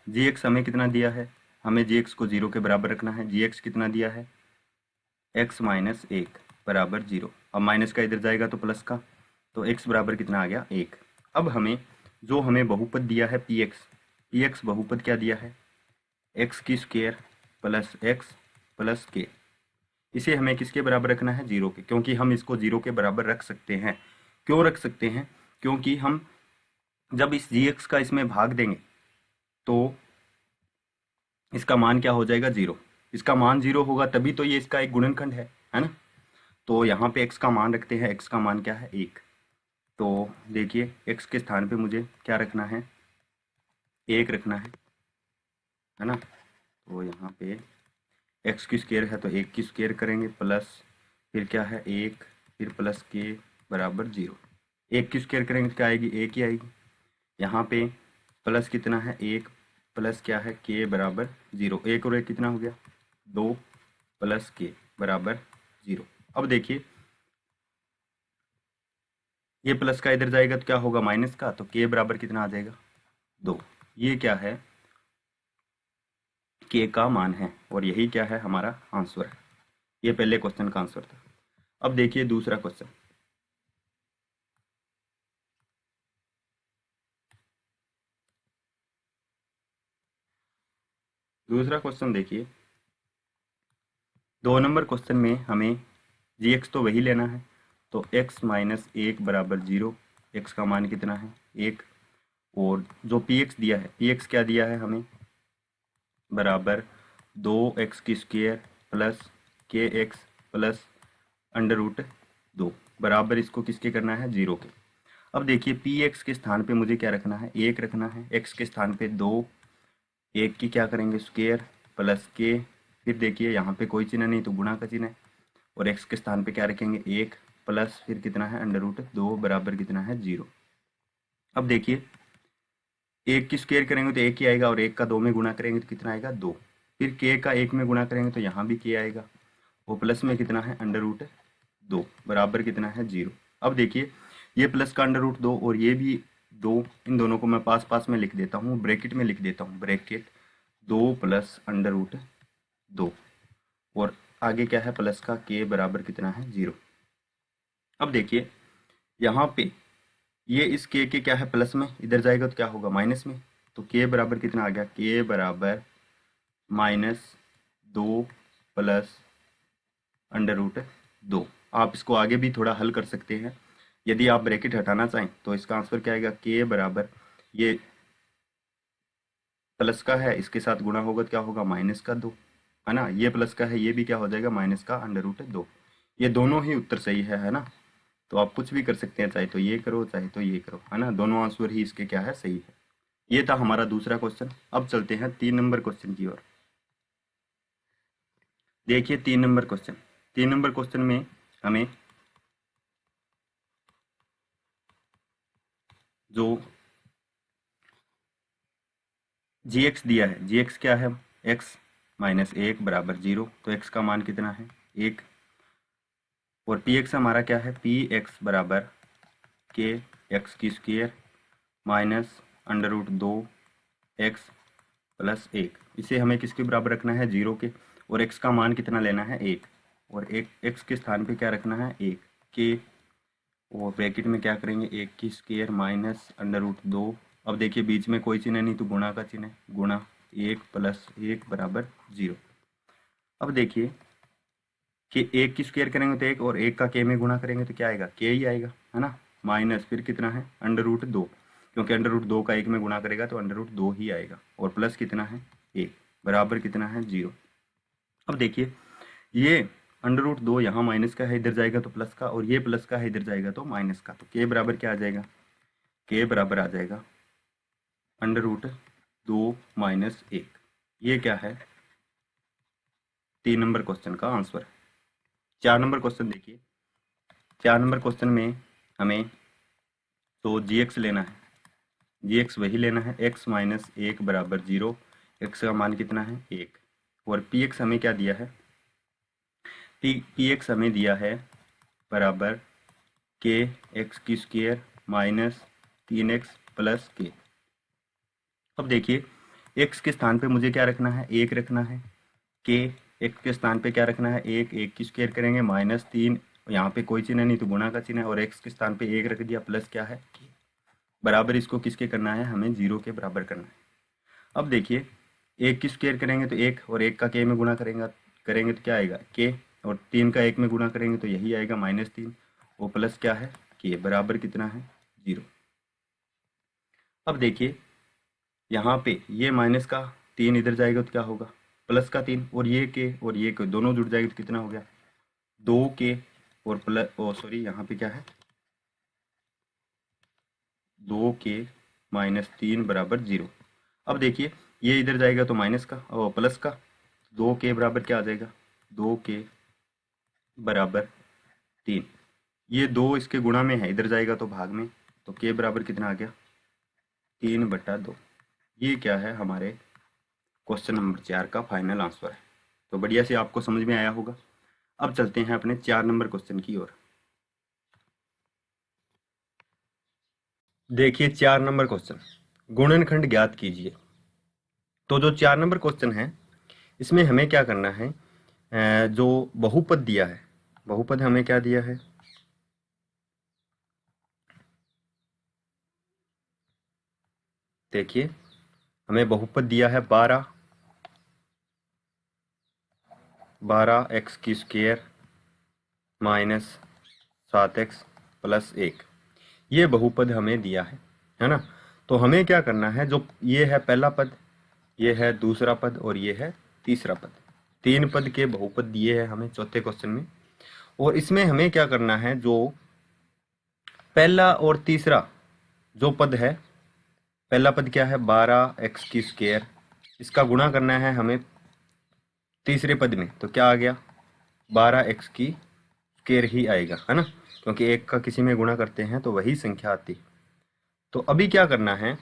gx हमें कितना दिया है, हमें gx को 0 के बराबर रखना है। gx कितना दिया है, x माइनस 1 बराबर 0। अब माइनस का इधर जाएगा तो प्लस का, तो x बराबर कितना आ गया, 1। अब हमें बहुपद दिया है px बहुपद क्या दिया है, x की square plus x plus k। इसे हमें किसके बराबर रखना है, 0 के, क्योंकि हम इसको 0 के बराबर रख सकते हैं। क्यों रख सकते हैं, क्योंकि हम जब इस gx का इसमें भाग देंगे तो इसका मान क्या हो जाएगा, 0। इसका मान 0 होगा तभी तो ये इसका एक गुणनखंड है ना। तो यहाँ पे x का मान रखते हैं, x का मान क्या है, 1। तो देखिए x के स्थान पे मुझे क्या रखना है, 1 रखना है ना। तो यहाँ पे x की स्क्वायर है तो 1 की स्क्वायर करेंगे प्लस फिर क्या है 1 फिर प्लस के बराबर 0। 1 की स्क्वायर करेंगे तो क्या आएगी, 1 ही आएगी। यहाँ पे प्लस कितना है, 1 प्लस क्या है के बराबर 0। 1 और 1 कितना हो गया, 2 प्लस के बराबर 0। अब देखिए ये प्लस का इधर जाएगा तो क्या होगा, माइनस का, तो के बराबर कितना आ जाएगा, 2। ये क्या है, के का मान है और यही क्या है हमारा आंसर है। ये पहले क्वेश्चन का आंसर था। अब देखिए दूसरा क्वेश्चन। दूसरा क्वेश्चन देखिए 2 नंबर क्वेश्चन में हमें gx तो वही लेना है, तो x माइनस 1 बराबर 0। x का मान कितना है, 1। और जो px दिया है, px क्या दिया है हमें, बराबर 2x की स्क्वायर प्लस के एक्स प्लस अंडर रूट 2 बराबर इसको किसके करना है, 0 के। अब देखिए px के स्थान पे मुझे क्या रखना है, 1 रखना है। x के स्थान पे 2, 1 की क्या करेंगे स्क्वायर प्लस के, फिर देखिए यहाँ पे कोई चिन्ह नहीं तो गुणा का चिन्ह है, और x के स्थान पे क्या रखेंगे, 1 प्लस फिर कितना है अंडर रूट 2 बराबर कितना है, 0। अब देखिए 1 की स्क्वायर करेंगे तो 1 ही आएगा, और 1 का 2 में गुणा करेंगे तो कितना आएगा, 2। फिर k का 1 में गुणा करेंगे तो यहाँ भी k आएगा, वो प्लस में कितना है अंडर रूट 2 बराबर कितना है, 0। अब देखिए ये प्लस का अंडर रूट 2 और ये भी 2, इन दोनों को मैं पास पास में लिख देता हूँ, ब्रैकेट में लिख देता हूँ, ब्रैकेट 2 प्लस अंडर रूट 2, और आगे क्या है प्लस का k बराबर कितना है, 0। अब देखिए यहाँ पे ये इस k के क्या है प्लस में, इधर जाएगा तो क्या होगा माइनस में, तो k बराबर कितना आ गया, k बराबर -2 प्लस अंडर रूट 2। आप इसको आगे भी थोड़ा हल कर सकते हैं। यदि आप ब्रैकेट हटाना चाहें तो इसका आंसर क्या आएगा, k बराबर ये प्लस का है इसके साथ गुणा होगा तो क्या होगा, -2, है ना। ये प्लस का है ये भी क्या हो जाएगा, माइनस का अंडर रूट 2। ये दोनों ही उत्तर सही है ना। तो आप कुछ भी कर सकते हैं, चाहे तो ये करो चाहे तो ये करो, है ना। दोनों आंसर ही इसके क्या है, सही है। ये था हमारा दूसरा क्वेश्चन। अब चलते हैं 3 नंबर क्वेश्चन की ओर। देखिए 3 नंबर क्वेश्चन, 3 नंबर क्वेश्चन में हमें जो gx दिया है, gx क्या है, x माइनस 1 बराबर 0, तो x का मान कितना है 1, और px हमारा क्या है, px बराबर के एक्स की square minus under root 2x plus 1। इसे हमें किसके बराबर रखना है, 0 के, और x का मान कितना लेना है 1, और एक x के स्थान पे क्या रखना है 1 के, और ब्रैकेट में क्या करेंगे 1 की स्क्वायर माइनस अंडर रूट 2। अब देखिए बीच में कोई चिन्ह नहीं तो गुणा का चिन्ह है, गुणा 1 प्लस 1 बराबर 0। अब देखिए कि 1 की स्क्वायर करेंगे तो 1, और 1 का के में गुणा करेंगे तो क्या आएगा, के ही आएगा, है ना, माइनस फिर कितना है अंडर रूट 2, क्योंकि अंडर रूट 2 का 1 में गुणा करेगा तो अंडर रूट 2 ही आएगा, और प्लस कितना है 1 बराबर कितना है 0। अब देखिए ये अंडर रूट 2 यहाँ माइनस का है, इधर जाएगा तो प्लस का, और ये प्लस का है, इधर जाएगा तो माइनस का, तो के बराबर क्या आ जाएगा, के बराबर आ जाएगा अंडर रूट 2 माइनस 1। ये क्या है 3 नंबर क्वेश्चन का आंसर। 4 नंबर क्वेश्चन देखिए, 4 नंबर क्वेश्चन में हमें तो gx लेना है, gx वही लेना है, x माइनस 1 बराबर 0, x का मान कितना है 1, और px हमें क्या दिया है, px हमें दिया है बराबर के एक्स की स्क्वायर माइनस 3x प्लस के। अब देखिए x के स्थान पे मुझे क्या रखना है 1 रखना है, के x के स्थान पे क्या रखना है 1, 1 की स्क्वायर करेंगे माइनस 3, यहाँ पे कोई चिन्ह नहीं तो गुणा का चिन्ह है, और x के स्थान पे 1 रख दिया, प्लस क्या है के, बराबर इसको किसके करना है, हमें 0 के बराबर करना है। अब देखिए 1 की स्क्वायर करेंगे तो 1, और 1 का के में गुणा करेंगे तो क्या आएगा के, और 3 का 1 में गुणा करेंगे तो यही आएगा माइनस 3, वो प्लस क्या है के, बराबर कितना है 0। अब देखिए यहाँ पे ये माइनस का 3 इधर जाएगा तो क्या होगा प्लस का 3, और ये के दोनों जुड़ जाएगी तो कितना हो गया 2 के, और प्लस ओ सॉरी यहाँ पे क्या है 2 के माइनस 3 बराबर 0। अब देखिए ये इधर जाएगा तो माइनस का और प्लस का, 2 के बराबर क्या आ जाएगा 2 के बराबर 3, ये 2 इसके गुणा में है, इधर जाएगा तो भाग में, तो के बराबर कितना आ गया 3/2। ये क्या है हमारे क्वेश्चन नंबर 4 का फाइनल आंसर है। तो बढ़िया से आपको समझ में आया होगा। अब चलते हैं अपने 4 नंबर क्वेश्चन की ओर। देखिए 4 नंबर क्वेश्चन, गुणनखंड ज्ञात कीजिए। तो जो 4 नंबर क्वेश्चन है इसमें हमें क्या करना है, जो बहुपद दिया है, बहुपद हमें क्या दिया है, देखिए हमें बहुपद दिया है 12x की स्क्वायर माइनस 7x प्लस 1, ये बहुपद हमें दिया है ना। तो हमें क्या करना है, जो ये है पहला पद, ये है दूसरा पद, और ये है तीसरा पद, 3 पद के बहुपद दिए हैं हमें चौथे क्वेश्चन में। और इसमें हमें क्या करना है, जो पहला और तीसरा जो पद है, पहला पद क्या है 12x की स्क्वायर, इसका गुणा करना है हमें तीसरे पद में, तो क्या आ गया 12x की स्क्वायर ही आएगा, है ना, क्योंकि एक का किसी में गुणा करते हैं तो वही संख्या आती। तो अभी क्या करना है,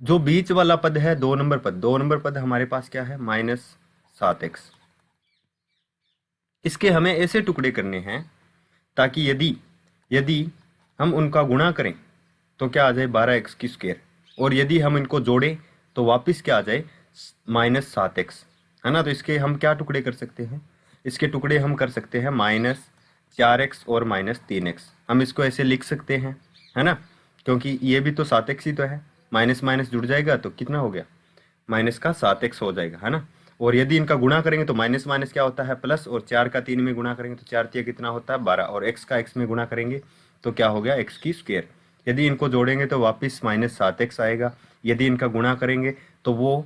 जो बीच वाला पद है 2 नंबर पद, 2 नंबर पद हमारे पास क्या है माइनस 7x, इसके हमें ऐसे टुकड़े करने हैं ताकि यदि यदि हम उनका गुणा करें तो क्या आ जाए 12x की स्क्वायर, और यदि हम इनको जोड़ें तो वापस क्या आ जाए -7x, है ना। तो इसके हम क्या टुकड़े कर सकते हैं, इसके टुकड़े हम कर सकते हैं -4x और -3x, हम इसको ऐसे लिख सकते हैं, है ना, क्योंकि ये भी तो 7x ही तो है, माइनस माइनस जुड़ जाएगा तो कितना हो गया माइनस का 7x हो जाएगा, है ना। और यदि इनका गुणा करेंगे तो माइनस माइनस क्या होता है प्लस, और 4 का 3 में गुणा करेंगे तो 4 तिया कितना होता है 12, और x का x में गुणा करेंगे तो क्या हो गया x की स्क्वायर। यदि इनको जोड़ेंगे तो वापस -7x आएगा, यदि इनका गुणा करेंगे तो वो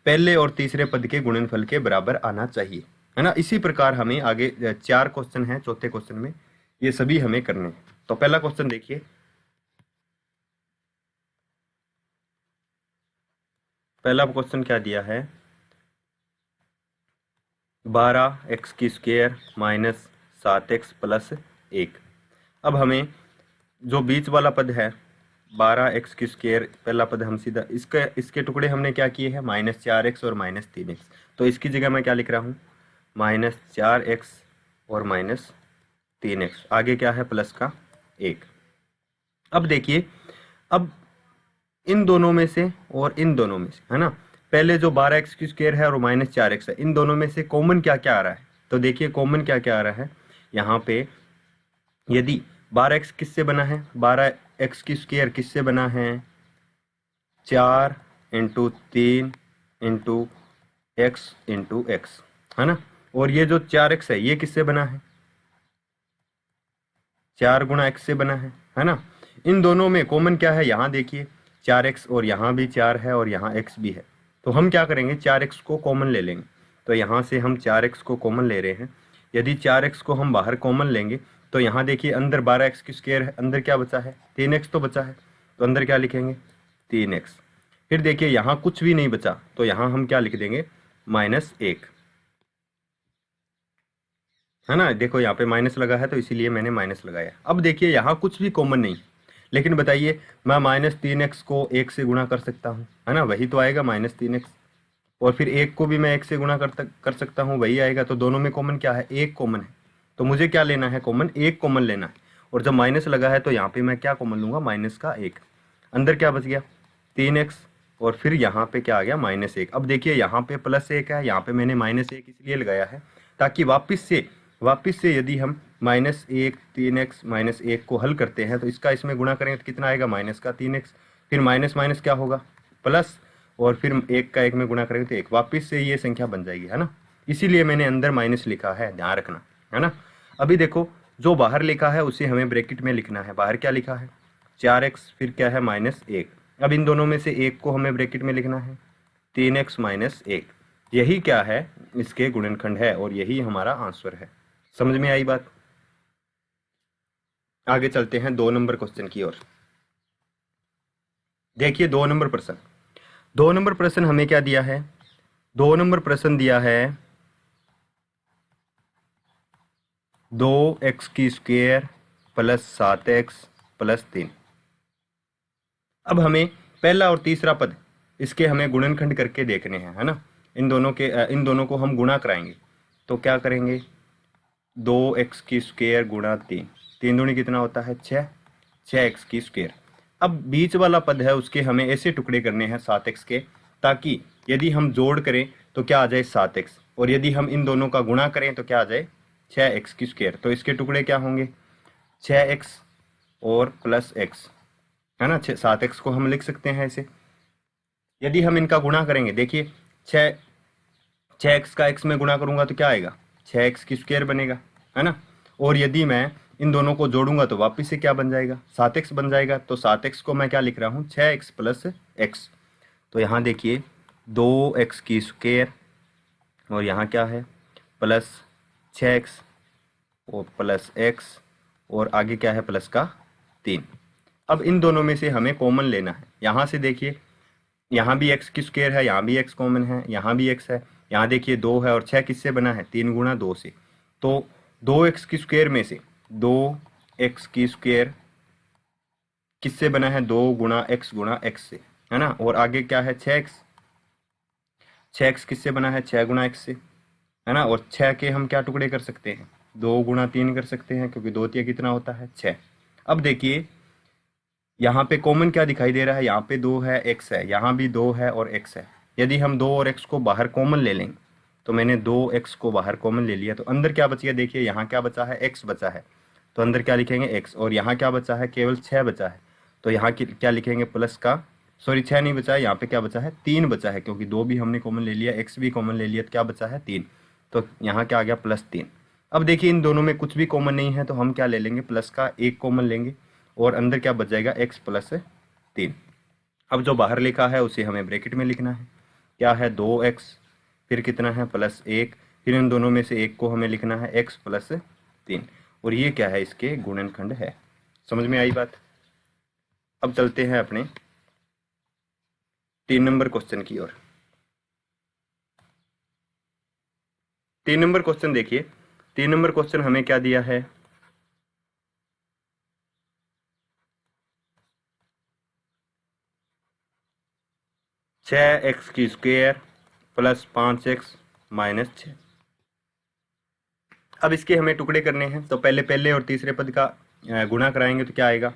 पहले और तीसरे पद के गुणनफल के बराबर आना चाहिए, है ना। इसी प्रकार हमें आगे 4 क्वेश्चन हैं चौथे क्वेश्चन में, ये सभी हमें करने हैं। तो पहला क्वेश्चन देखिए, पहला क्वेश्चन क्या दिया है 12x² माइनस 7x प्लस 1। अब हमें जो बीच वाला पद है 12x² पहला पद हम सीधा इसके टुकड़े हमने क्या किए हैं -4x और -3x। तो इसकी जगह मैं क्या लिख रहा हूँ -4x और -3x, आगे क्या है प्लस का 1। अब देखिए, अब इन दोनों में से और इन दोनों में से है ना, पहले जो 12x² है और -4x है, इन दोनों में से कॉमन क्या क्या आ रहा है। तो देखिए कॉमन क्या क्या आ रहा है यहाँ पे। यदि 12x किससे बना है, 12x² किससे बना है 4 × 3 × x है ना। और ये जो 4x है ये किससे बना है 4 × x से बना है ना। इन दोनों में कॉमन क्या है, यहाँ देखिए 4x और यहाँ भी 4 है और यहाँ x भी है। तो हम क्या करेंगे 4x को कॉमन ले लेंगे। तो यहाँ से हम 4x को कॉमन ले रहे हैं। यदि 4x को हम बाहर कॉमन लेंगे तो यहाँ देखिए अंदर 12x² है, अंदर क्या बचा है 3x तो बचा है। तो अंदर क्या लिखेंगे 3x। फिर देखिए यहाँ कुछ भी नहीं बचा तो यहाँ हम क्या लिख देंगे -1 है ना। देखो यहाँ पे माइनस लगा है तो इसीलिए मैंने माइनस लगाया। अब देखिए यहाँ कुछ भी कॉमन नहीं, लेकिन बताइए मैं -3x को 1 से गुणा कर सकता हूँ है ना, वही तो आएगा -3x। और फिर 1 को भी मैं 1 से गुणा कर सकता हूँ, वही आएगा। तो दोनों में कॉमन क्या है 1 कॉमन है। तो मुझे क्या लेना है कॉमन 1 कॉमन लेना है। और जब माइनस लगा है तो यहाँ पे मैं क्या कॉमन लूँगा -1। अंदर क्या बच गया 3x और फिर यहाँ पे क्या आ गया -1। अब देखिए यहाँ पे +1 है, यहाँ पे मैंने -1 इसलिए लगाया है ताकि वापस से यदि हम -1 3x -1 को हल करते हैं तो इसका इसमें गुणा करेंगे तो कितना आएगा -3x। फिर माइनस माइनस क्या होगा प्लस, और फिर 1 का 1 में गुणा करेंगे तो 1, वापस से ये संख्या बन जाएगी है ना। इसीलिए मैंने अंदर माइनस लिखा है, ध्यान रखना है ना। अभी देखो जो बाहर लिखा है उसे हमें ब्रैकेट में लिखना है। बाहर क्या लिखा है 4x, फिर क्या है -1। अब इन दोनों में से 1 को हमें ब्रैकेट में लिखना है 3x -1। यही क्या है इसके गुणनखंड है और यही हमारा आंसर है। समझ में आई बात। आगे चलते हैं 2 नंबर क्वेश्चन की ओर। देखिए 2 नंबर प्रश्न, 2 नंबर प्रश्न हमें क्या दिया है 2 नंबर प्रश्न दिया है 2x² प्लस 7x प्लस 3। अब हमें पहला और तीसरा पद इसके हमें गुणनखंड करके देखने हैं है ना। इन दोनों को हम गुणा कराएंगे। तो क्या करेंगे 2x² गुणा 3, 3 दूनी कितना होता है 6x²। अब बीच वाला पद है उसके हमें ऐसे टुकड़े करने हैं 7x के, ताकि यदि हम जोड़ करें तो क्या आ जाए 7x, और यदि हम इन दोनों का गुणा करें तो क्या आ जाए 6x²। तो इसके टुकड़े क्या होंगे 6x और प्लस x है ना। 7x को हम लिख सकते हैं ऐसे। यदि हम इनका गुणा करेंगे देखिए 6x का x में गुणा करूंगा तो क्या आएगा 6x² बनेगा है ना। और यदि मैं इन दोनों को जोड़ूंगा तो वापस से क्या बन जाएगा 7x बन जाएगा। तो 7x को मैं क्या लिख रहा हूँ 6x प्लस x। तो यहाँ देखिए 2x² और यहाँ क्या है प्लस 6x और प्लस x और आगे क्या है प्लस का 3। अब इन दोनों में से हमें कॉमन लेना है। यहाँ से देखिए यहाँ भी x² है, यहाँ भी x कॉमन है, यहाँ भी x है, यहाँ देखिए 2 है और 6 किससे बना है 3 × 2 से। तो 2x² में से 2x² किससे बना है 2 × x से है ना। और आगे क्या है 6x किससे बना है 6 × x से है ना। और 6 के हम क्या टुकड़े कर सकते हैं 2 × 3 कर सकते हैं, क्योंकि 2 3 कितना होता है 6। अब देखिए यहाँ पे कॉमन क्या दिखाई दे रहा है, यहाँ पे 2 है x है, यहाँ भी 2 है और x है। यदि हम 2 और x को बाहर कॉमन ले लेंगे, तो मैंने 2x को बाहर कॉमन ले लिया तो अंदर क्या बच गया देखिए यहाँ क्या बचा है x बचा है। तो अंदर क्या लिखेंगे x, और यहाँ क्या बचा है केवल 6 बचा है। तो यहाँ क्या लिखेंगे प्लस का, सॉरी 6 नहीं बचा है, यहाँ पे क्या बचा है 3 बचा है, क्योंकि 2 भी हमने कॉमन ले लिया x भी कॉमन ले लिया तो क्या बचा है 3। तो यहाँ क्या आ गया +3। अब देखिए इन दोनों में कुछ भी कॉमन नहीं है तो हम क्या ले लेंगे प्लस का 1 कॉमन लेंगे और अंदर क्या बच जाएगा x + 3। अब जो बाहर लिखा है उसे हमें ब्रैकेट में लिखना है। क्या है 2x फिर कितना है +1, फिर इन दोनों में से 1 को हमें लिखना है x + 3, और ये क्या है इसके गुणनखंड है। समझ में आई बात। अब चलते हैं अपने 3 नंबर क्वेश्चन की ओर। 3 नंबर क्वेश्चन देखिए, 3 नंबर क्वेश्चन हमें क्या दिया है, 6x² प्लस 5x माइनस 6। अब इसके हमें टुकड़े करने हैं, तो पहले पहले और तीसरे पद का गुणा कराएंगे तो क्या आएगा,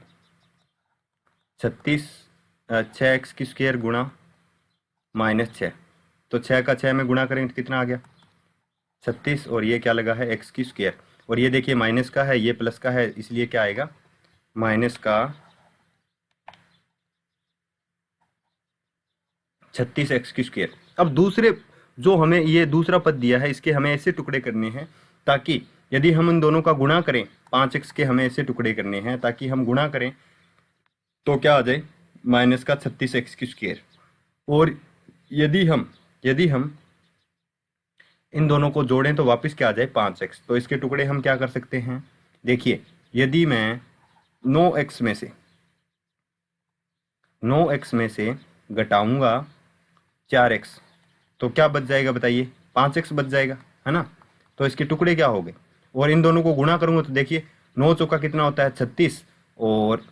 36 6x² गुणा माइनस 6। तो 6 का 6 में गुणा करेंगे तो कितना आ गया 36, और ये क्या लगा है x², और ये देखिए माइनस का है, ये प्लस का है, इसलिए क्या आएगा माइनस का 36x²। अब दूसरे जो हमें ये दूसरा पद दिया है, इसके हमें ऐसे टुकड़े करने हैं ताकि यदि हम इन दोनों का गुणा करें, 5x के हमें ऐसे टुकड़े करने हैं ताकि हम गुणा करें तो क्या आ जाए माइनस का 36x²। और यदि हम इन दोनों को जोड़ें तो वापस क्या आ जाए 5x। तो इसके टुकड़े हम क्या कर सकते हैं, देखिए यदि मैं 9x में से घटाऊंगा 4x तो क्या बच जाएगा बताइए, 5x बच जाएगा, है ना। तो इसके टुकड़े क्या हो गए, और इन दोनों को गुणा करूंगा तो देखिए 9 चौका कितना होता है 36, और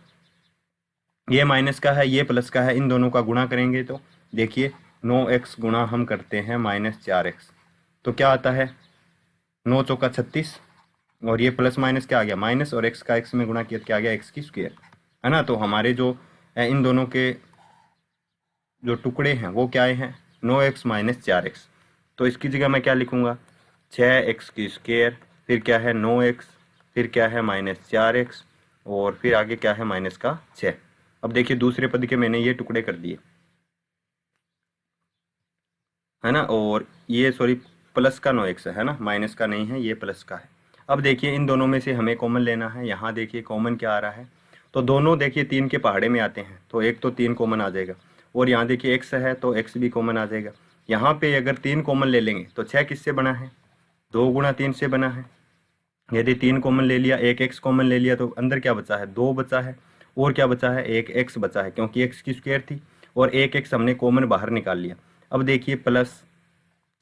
ये माइनस का है, ये प्लस का है, इन दोनों का गुणा करेंगे तो देखिए 9x गुणा हम करते हैं माइनस 4x, तो क्या आता है 9 चौका 36, और ये प्लस माइनस क्या आ गया माइनस, और x का x में गुणा किया क्या आ गया x², है ना। तो हमारे जो इन दोनों के जो टुकड़े हैं वो क्या आए हैं 9x माइनस 4x। तो इसकी जगह मैं क्या लिखूंगा 6x², फिर क्या है 9x, फिर क्या है माइनस 4x, और फिर आगे क्या है माइनस का 6। अब देखिए दूसरे पद के मैंने ये टुकड़े कर दिए, है ना, और ये सॉरी प्लस का 9x है ना, माइनस का नहीं है, ये प्लस का है। अब देखिए इन दोनों में से हमें कॉमन लेना है, यहाँ देखिए कॉमन क्या आ रहा है, तो दोनों देखिए 3 के पहाड़े में आते हैं, तो एक तो 3 कॉमन आ जाएगा, और यहाँ देखिए x है तो x भी कॉमन आ जाएगा। यहाँ पे अगर 3 कॉमन ले लेंगे तो 6 किससे बना है 2 गुणा 3 से बना है। यदि 3 कॉमन ले लिया, एक x कॉमन ले लिया, तो अंदर क्या बचा है 2 बचा है, और क्या बचा है एक x बचा है, क्योंकि x² थी, और एक x हमने कॉमन बाहर निकाल लिया। अब देखिए प्लस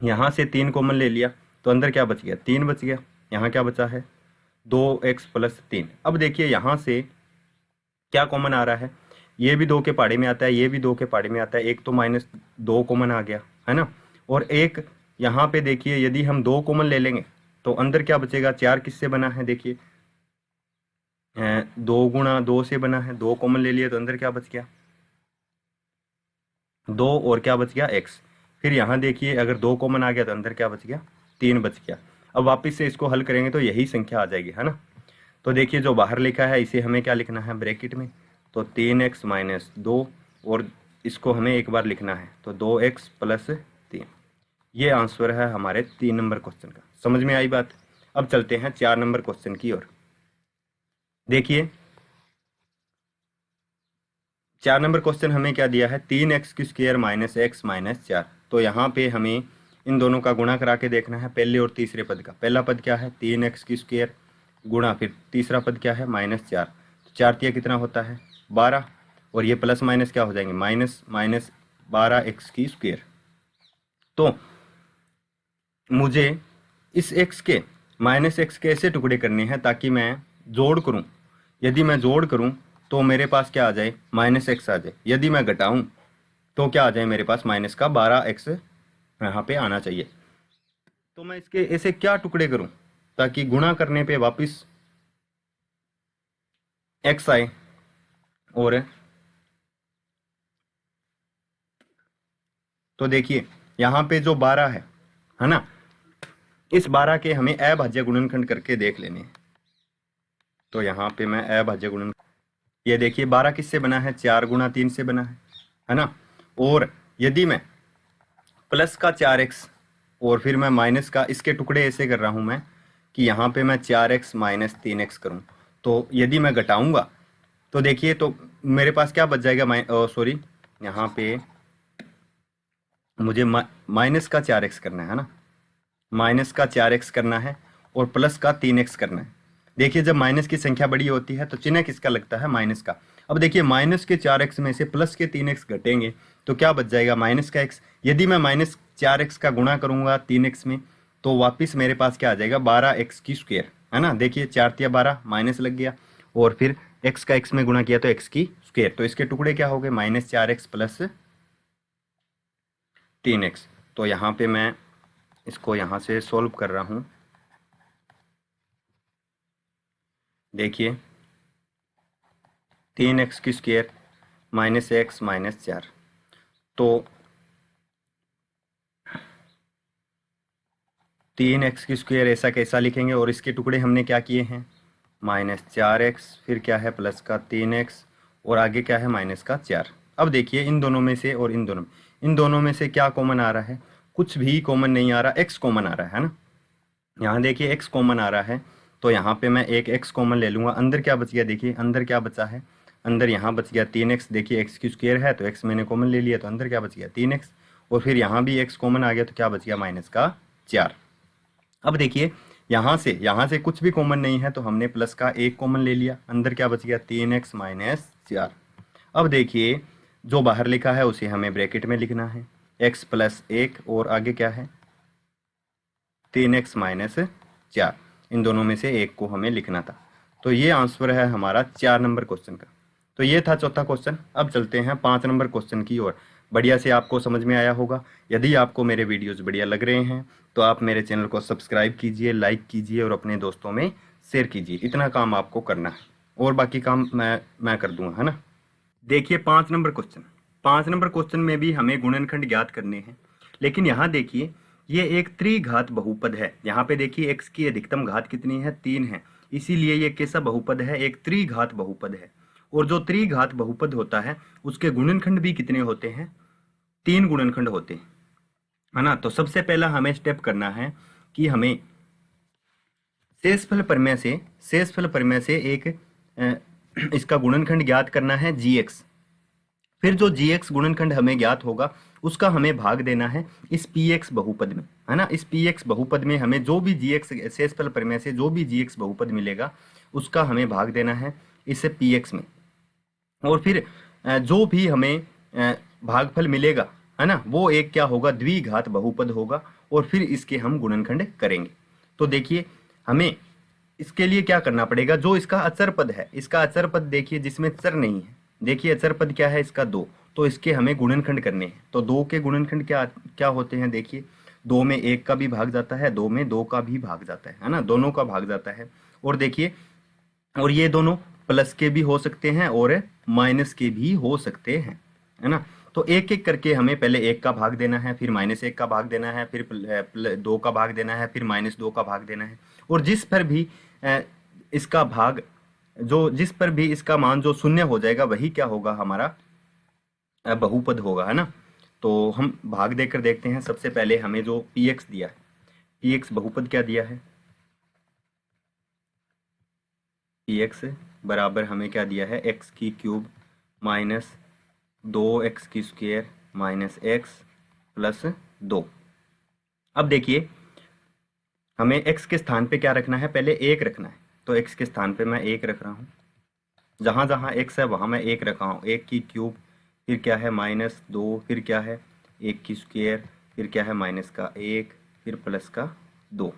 यहाँ से 3 कॉमन ले लिया तो अंदर क्या बच गया 3 बच गया, यहाँ क्या बचा है 2x प्लस 3। अब देखिए यहाँ से क्या कॉमन आ रहा है, ये भी 2 के पहाड़े में आता है, ये भी 2 के पहाड़े में आता है, एक तो माइनस 2 कॉमन आ गया, है ना। और एक यहाँ पे देखिए यदि हम 2 कॉमन ले लेंगे तो अंदर क्या बचेगा 4 किससे बना है, देखिए 2 गुणा 2 से बना है, 2 कॉमन ले लिया तो अंदर क्या बच गया 2, और क्या बच गया x। फिर यहाँ देखिए अगर 2 कॉमन आ गया तो अंदर क्या बच गया 3 बच गया। अब वापस से इसको हल करेंगे तो यही संख्या आ जाएगी, है ना। तो देखिए जो बाहर लिखा है इसे हमें क्या लिखना है ब्रैकेट में, तो 3x माइनस 2, और इसको हमें एक बार लिखना है तो 2x प्लस 3। ये आंसर है हमारे 3 नंबर क्वेश्चन का। समझ में आई बात। अब चलते हैं 4 नंबर क्वेश्चन की ओर। देखिए 4 नंबर क्वेश्चन हमें क्या दिया है 3x² माइनस x माइनस 4। तो यहाँ पे हमें इन दोनों का गुणा करा के देखना है, पहले और तीसरे पद का। पहला पद क्या है 3x² गुणा, फिर तीसरा पद क्या है माइनस 4, तो 4 तिया कितना होता है 12, और ये प्लस माइनस क्या हो जाएंगे माइनस माइनस 12x²। तो मुझे इस x के माइनस x के ऐसे टुकड़े करने हैं ताकि मैं जोड़ करूं। यदि मैं जोड़ करूं तो मेरे पास क्या आ जाए माइनस x आ जाए, यदि मैं घटाऊं तो क्या आ जाए मेरे पास माइनस का 12x यहाँ पे आना चाहिए। तो मैं इसके ऐसे क्या टुकड़े करूं ताकि गुणा करने पे वापस x आए, और तो देखिए यहाँ पे जो 12 है ना, इस 12 के हमें अभाज्य गुणनखंड करके देख लेने हैं। तो यहाँ पे मैं अभाज्य गुणन, ये देखिए 12 किससे बना है 4 गुणा 3 से बना है ना। और यदि मैं प्लस का 4x और फिर मैं माइनस का, इसके टुकड़े ऐसे कर रहा हूँ मैं कि यहाँ पे मैं 4x माइनस 3x करूँ, तो यदि मैं घटाऊंगा तो देखिए तो मेरे पास क्या बच जाएगा सॉरी यहाँ पे मुझे माइनस का 4x करना है ना, माइनस का 4x करना है और प्लस का 3x करना है। देखिए जब माइनस की संख्या बड़ी होती है तो चिन्ह किसका लगता है माइनस का। अब देखिए माइनस के 4x में से प्लस के 3x घटेंगे तो क्या बच जाएगा माइनस का x। यदि मैं माइनस 4x का गुणा करूंगा 3x में तो वापस मेरे पास क्या आ जाएगा, 12x की स्क्वायर, है ना। देखिए 4 तिया 12 माइनस लग गया, और फिर x का x में गुणा किया तो x की स्क्वायर, तो इसके टुकड़े क्या हो गए, -4x प्लस 3x। तो यहाँ पे मैं इसको यहाँ से सॉल्व कर रहा हूँ। देखिए 3x की स्क्वायर -x -4, तो 3x की स्क्वायर ऐसा कैसा लिखेंगे, और इसके टुकड़े हमने क्या किए हैं, -4x, फिर क्या है प्लस का 3x, और आगे क्या है माइनस का 4। अब देखिए इन दोनों में से और इन दोनों में से क्या कॉमन आ रहा है, कुछ भी कॉमन नहीं आ रहा, x कॉमन आ रहा है ना। यहाँ देखिए x कॉमन आ रहा है, तो यहाँ पे मैं एक x कॉमन ले लूँगा। अंदर क्या बच गया, देखिए अंदर क्या बचा है, अंदर यहाँ बच गया 3x। देखिए x की स्क्वायर है तो x मैंने कॉमन ले लिया, तो अंदर क्या बच गया 3x, और फिर यहाँ भी x कॉमन आ गया तो क्या बच गया -4। अब देखिए यहाँ से कुछ भी कॉमन नहीं है, तो हमने प्लस का 1 कॉमन ले लिया, अंदर क्या बच गया 3x -4। अब देखिए जो बाहर लिखा है उसे हमें ब्रैकेट में लिखना है, x + 1 और आगे क्या है 3x -4, इन दोनों में से एक को हमें लिखना था। तो ये आंसर है हमारा 4 नंबर क्वेश्चन का। तो ये था चौथा क्वेश्चन। अब चलते हैं 5 नंबर क्वेश्चन की ओर। बढ़िया से आपको समझ में आया होगा। यदि आपको मेरे वीडियोस बढ़िया लग रहे हैं तो आप मेरे चैनल को सब्सक्राइब कीजिए, लाइक कीजिए और अपने दोस्तों में शेयर कीजिए। इतना काम आपको करना है, और बाकी काम मैं कर दूंगा, है ना। देखिए 5 नंबर क्वेश्चन। 5 नंबर क्वेश्चन में भी हमें गुणनखंड ज्ञात करने हैं, लेकिन यहाँ देखिए ये एक त्रिघात बहुपद है। यहाँ पे देखिए x की अधिकतम घात कितनी है, 3 है, इसीलिए ये कैसा बहुपद है, एक त्रिघात बहुपद है। और जो त्रिघात बहुपद होता है उसके गुणनखंड भी कितने होते हैं, 3 गुणनखंड होते हैं, है ना। तो सबसे पहला हमें स्टेप करना है कि हमें शेषफल प्रमेय से एक इसका गुणनखंड ज्ञात करना है gx। फिर जो gx गुणनखंड हमें ज्ञात होगा उसका हमें भाग देना है इस px बहुपद में, है ना। इस px बहुपद में हमें जो भी gx शेषफल प्रमेय से जो भी gx बहुपद मिलेगा उसका हमें भाग देना है इस px में, और फिर जो भी हमें भागफल मिलेगा, है ना, वो एक क्या होगा, द्विघात बहुपद होगा, और फिर इसके हम गुणनखंड करेंगे। तो देखिए हमें इसके लिए क्या करना पड़ेगा, जो इसका अचर पद है, इसका अचर पद देखिए जिसमें चर नहीं है, देखिए अचर पद क्या है इसका 2, तो इसके हमें गुणनखंड करने हैं। तो 2 के गुणनखंड क्या क्या होते हैं, देखिए 2 में 1 का भी भाग जाता है, 2 में 2 का भी भाग जाता है ना, दोनों का भाग जाता है। और देखिए और ये दोनों प्लस के भी हो सकते हैं और माइनस के भी हो सकते हैं, है ना। तो एक एक करके हमें पहले 1 का भाग देना है, फिर -1 का भाग देना है, फिर 2 का भाग देना है, फिर -2 का भाग देना है। और जिस पर भी इसका भाग जिस पर भी इसका मान जो शून्य हो जाएगा वही क्या होगा, हमारा बहुपद होगा, है ना। तो हम भाग देकर देखते हैं। सबसे पहले हमें जो px दिया है, px बहुपद क्या दिया है, px बराबर हमें क्या दिया है, x³ minus 2x² minus x plus 2। अब देखिए हमें x के स्थान पे क्या रखना है, पहले 1 रखना है। तो x के स्थान पे मैं 1 रख रहा हूँ, जहाँ जहाँ x है वहाँ मैं 1 रखा हूँ। 1³, फिर क्या है -2, फिर क्या है 1², फिर क्या है -1, फिर प्लस का 2।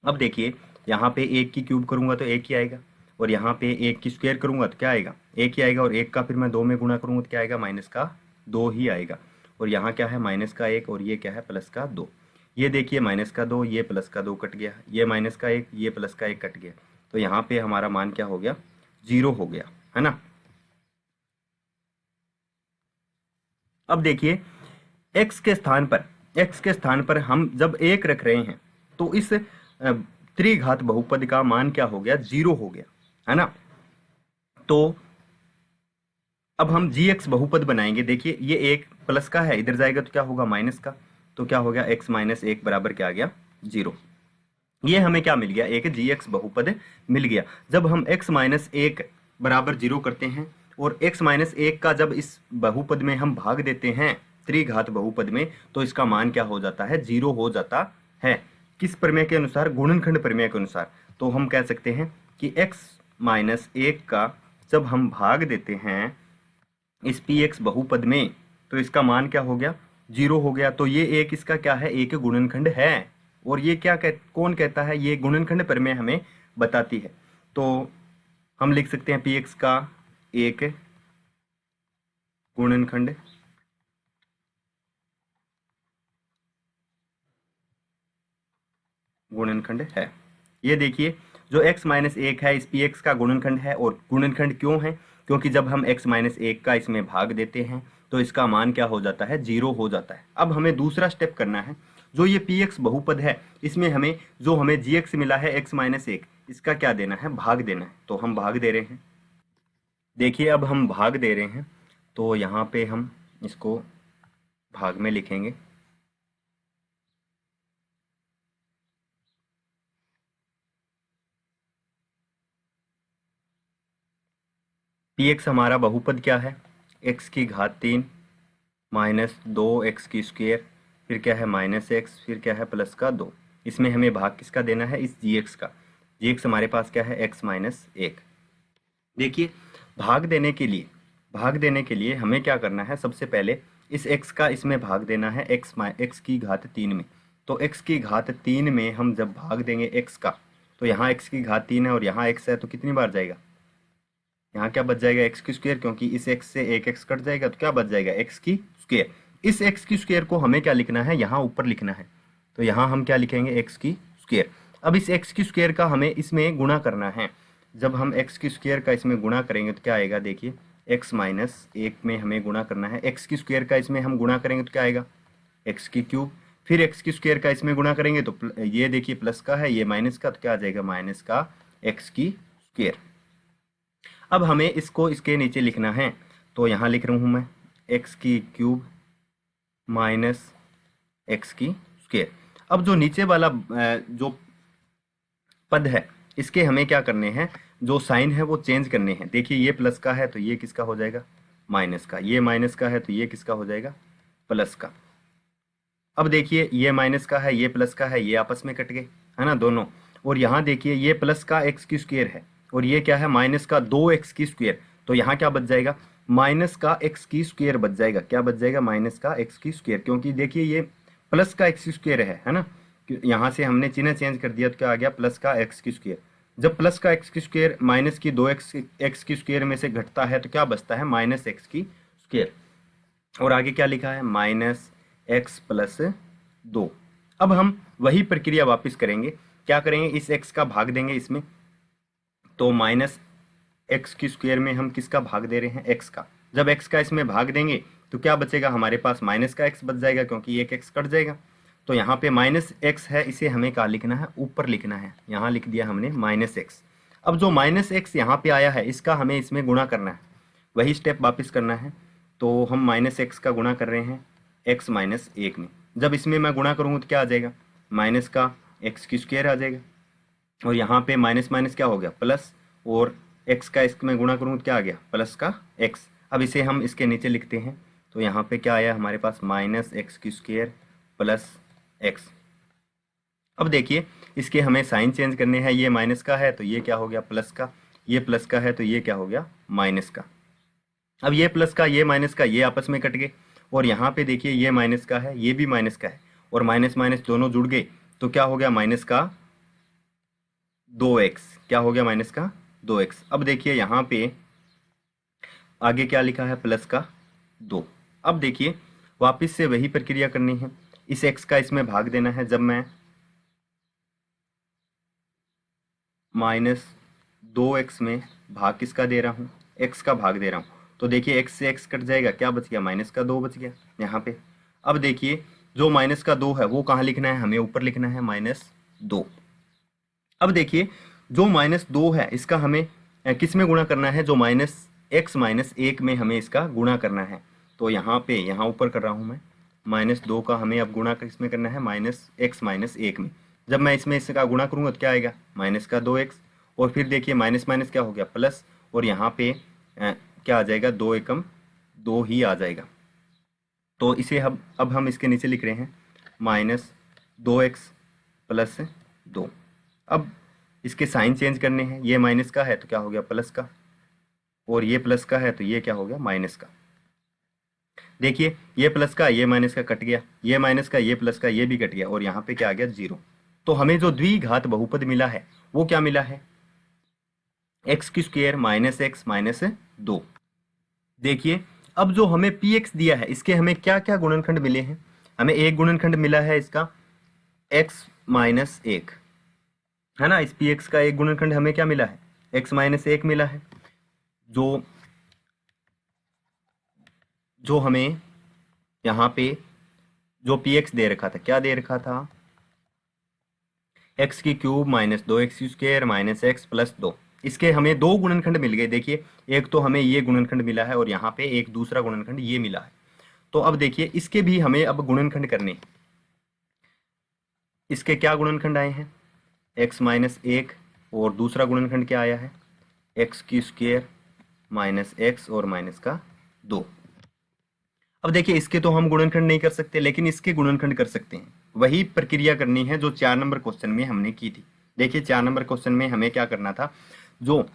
अब देखिए यहाँ पे 1³ करूँगा तो 1 ही आएगा, और यहाँ पे 1² करूँगा तो क्या आएगा, 1 ही आएगा, और 1 का फिर मैं 2 में गुणा करूँगा तो क्या आएगा, -2 ही आएगा। और यहाँ क्या है -1 और ये क्या है +2। ये देखिए -2, ये +2 कट गया, ये -1, ये +1 कट गया। तो यहाँ पे हमारा मान क्या हो गया, 0 हो गया, है ना। अब देखिए x के स्थान पर हम जब 1 रख रहे हैं तो इस त्रिघात बहुपद का मान क्या हो गया, 0 हो गया, है ना। तो अब हम gx बहुपद बनाएंगे। देखिए ये 1 प्लस का है, इधर जाएगा तो क्या होगा माइनस का, तो क्या हो गया x - 1 बराबर क्या आ गया, 0। ये हमें क्या मिल गया, एक gx बहुपद मिल गया। जब हम x - 1 बराबर 0 करते हैं और x - 1 का जब इस बहुपद में हम भाग देते हैं त्रिघात बहुपद में, तो इसका मान क्या हो जाता है, 0 हो जाता है। किस प्रमेय के अनुसार, गुणनखंड प्रमेय के अनुसार। तो हम कह सकते हैं कि x - 1 का जब हम भाग देते हैं इस px बहुपद में तो इसका मान क्या हो गया, 0 हो गया। तो ये एक इसका क्या है, एक गुणनखंड है, और ये कौन कहता है, ये गुणनखंड प्रमेय हमें बताती है। तो हम लिख सकते हैं px का एक गुणनखंड है। ये देखिए जो x माइनस एक है इस px का गुणनखंड है। और गुणनखंड क्यों है, क्योंकि जब हम x माइनस एक का इसमें भाग देते हैं तो इसका मान क्या हो जाता है, 0 हो जाता है। अब हमें दूसरा स्टेप करना है, जो ये px बहुपद है इसमें हमें जो हमें gx मिला है x माइनस एक, इसका क्या देना है, भाग देना है। तो हम भाग दे रहे हैं। देखिए अब हम भाग दे रहे हैं तो यहाँ पे हम इसको भाग में लिखेंगे। px हमारा बहुपद क्या है, x की घात 3 माइनस 2x की स्क्वायर, फिर क्या है माइनस एक्स, फिर क्या है प्लस का 2। इसमें हमें भाग किसका देना है, इस gx का। gx हमारे पास क्या है, x माइनस एक। देखिए भाग देने के लिए हमें क्या करना है, सबसे पहले इस x का इसमें भाग देना है x की घात 3 में। तो x की घात 3 में हम जब भाग देंगे x का, तो यहाँ x की घात 3 है और यहाँ x है, तो कितनी बार जाएगा, यहाँ क्या बच जाएगा, एक्स की स्क्वायर, क्योंकि इस एक्स से एक एक्स कट जाएगा तो क्या बच जाएगा, एक्स की स्क्वायर। इस एक्स की स्क्वायर को हमें क्या लिखना है, यहाँ ऊपर लिखना है। तो यहाँ हम क्या लिखेंगे, एक्स की स्क्वायर। अब इस एक्स की स्क्वायर का हमें इसमें गुणा करना है। जब हम एक्स की स्क्वायर का इसमें गुणा करेंगे तो क्या आएगा, देखिए एक्स माइनस एक में हमें गुणा करना है। एक्स की स्क्वायर का इसमें हम गुणा करेंगे तो क्या आएगा, एक्स की क्यूब। फिर एक्स की स्क्वायर का इसमें गुणा करेंगे तो ये देखिए प्लस का है, ये माइनस का, तो क्या आ जाएगा माइनस का एक्स की स्क्वायर। अब हमें इसको इसके नीचे लिखना है। तो यहाँ लिख रहा हूँ मैं एक्स की क्यूब माइनस एक्स की स्क्वायर। अब जो नीचे वाला जो पद है इसके हमें क्या करने हैं, जो साइन है वो चेंज करने हैं। देखिए ये प्लस का है तो ये किसका हो जाएगा, माइनस का। ये माइनस का है तो ये किसका हो जाएगा, प्लस का। अब देखिए ये माइनस का है, ये प्लस का है, ये आपस में कट गए, है ना दोनों। और यहाँ देखिए ये प्लस का एक्स की स्क्वायर है और ये क्या है, माइनस का 2x की स्क्वायर। तो यहाँ क्या बच जाएगा, माइनस का एक्स की स्क्वायर बच जाएगा। क्या बच जाएगा, माइनस का एक्स की स्क्वायर, क्योंकि देखिए ये प्लस का एक्स की स्क्वायर है ना। यहाँ से हमने चिन्ह चेंज कर दिया तो क्या आ गया, प्लस का एक्स की स्क्वायर। जब प्लस का एक्स की स्क्वायर माइनस की 2x की स्क्वायर में से घटता है तो क्या बचता है, माइनस एक्स की स्क्वायर। और आगे क्या लिखा है, माइनस एक्स प्लस 2। अब हम वही प्रक्रिया वापस करेंगे। क्या करेंगे, इस x का भाग देंगे इसमें। तो माइनस एक्स की स्क्वायर में हम किसका भाग दे रहे हैं, x का। जब x का इसमें भाग देंगे तो क्या बचेगा, हमारे पास माइनस का x बच जाएगा, क्योंकि एक x कट जाएगा। तो यहाँ पे माइनस एक्स है, इसे हमें क्या लिखना है, ऊपर लिखना है। यहाँ लिख दिया हमने माइनस एक्स। अब जो माइनस एक्स यहाँ पे आया है इसका हमें इसमें गुणा करना है, वही स्टेप वापस करना है। तो हम माइनस एक्स का गुणा कर रहे हैं एक्स माइनस एक में। जब इसमें मैं गुणा करूँगा तो क्या आ जाएगा, माइनस का एक्स की स्क्वायर आ जाएगा। और यहाँ पे माइनस माइनस क्या हो गया, प्लस। और एक्स का इसमें गुणा करूँ तो क्या आ गया, प्लस का एक्स। अब इसे हम इसके नीचे लिखते हैं। तो यहाँ पे क्या आया हमारे पास, माइनस एक्स की स्क्वायर प्लस एक्स। अब देखिए इसके हमें साइन चेंज करने हैं। ये माइनस का है तो ये क्या हो गया, प्लस का। ये प्लस का है तो ये क्या हो गया, माइनस का। अब ये प्लस का ये माइनस का ये आपस में कट गए। और यहाँ पे देखिए ये माइनस का है, ये भी माइनस का है, और माइनस माइनस दोनों जुड़ गए तो क्या हो गया, माइनस का 2x। क्या हो गया, माइनस का 2x। अब देखिए यहाँ पे आगे क्या लिखा है, प्लस का 2। अब देखिए वापस से वही प्रक्रिया करनी है। इस x का इसमें भाग देना है। जब मैं माइनस 2x में भाग किसका दे रहा हूँ, x का भाग दे रहा हूँ, तो देखिए x से x कट जाएगा, क्या बच गया, माइनस का 2 बच गया यहाँ पे। अब देखिए जो माइनस का 2 है वो कहाँ लिखना है, हमें ऊपर लिखना है, -2। अब देखिए जो -2 है इसका हमें किस में गुणा करना है, जो x माइनस एक में हमें इसका गुणा करना है। तो यहाँ पे यहाँ ऊपर कर रहा हूँ मैं, -2 का हमें अब गुणा किस में करना है, -x माइनस एक में। जब मैं इसमें इसका गुणा करूँगा तो क्या आएगा, माइनस का 2x। और फिर देखिए माइनस माइनस क्या हो गया, प्लस। और यहाँ पे क्या आ जाएगा, 2 एकम 2 ही आ जाएगा। तो इसे अब हम इसके नीचे लिख रहे हैं -2x प्लस 2। अब इसके साइन चेंज करने हैं। ये माइनस का है तो क्या हो गया, प्लस का। और ये प्लस का है तो ये क्या हो गया, माइनस का। देखिए ये प्लस का ये माइनस का कट गया, ये माइनस का ये प्लस का ये भी कट गया, और यहाँ पे क्या आ गया 0। तो हमें जो द्विघात बहुपद मिला है वो क्या मिला है, एक्स की स्क्वायर माइनस एक्स माइनस 2। देखिए अब जो हमें पी एक्स दिया है इसके हमें क्या क्या गुणनखंड मिले हैं, हमें एक गुणनखंड मिला है इसका एक्स माइनस एक, है ना। इस पी एक्स का एक गुणनखंड हमें क्या मिला है, एक्स माइनस एक मिला है। जो जो हमें यहाँ पे जो पी एक्स दे रखा था, क्या दे रखा था, एक्स की क्यूब माइनस 2x की स्क्वायर माइनस एक्स प्लस 2। इसके हमें दो गुणनखंड मिल गए। देखिए एक तो हमें ये गुणनखंड मिला है और यहाँ पे एक दूसरा गुणनखंड ये मिला है। तो अब देखिए इसके भी हमें अब गुणनखंड करने हैं। इसके क्या गुणनखंड आए हैं, एक्स माइनस एक, और दूसरा गुणनखंड क्या आया है, एक्स की स्क्वायर माइनस एक्स और माइनस का 2। अब देखिए इसके तो हम गुणनखंड नहीं कर सकते, लेकिन इसके गुणनखंड कर सकते हैं। वही प्रक्रिया करनी है जो 4 नंबर क्वेश्चन में हमने की थी। देखिए 4 नंबर क्वेश्चन में हमें क्या करना था, जो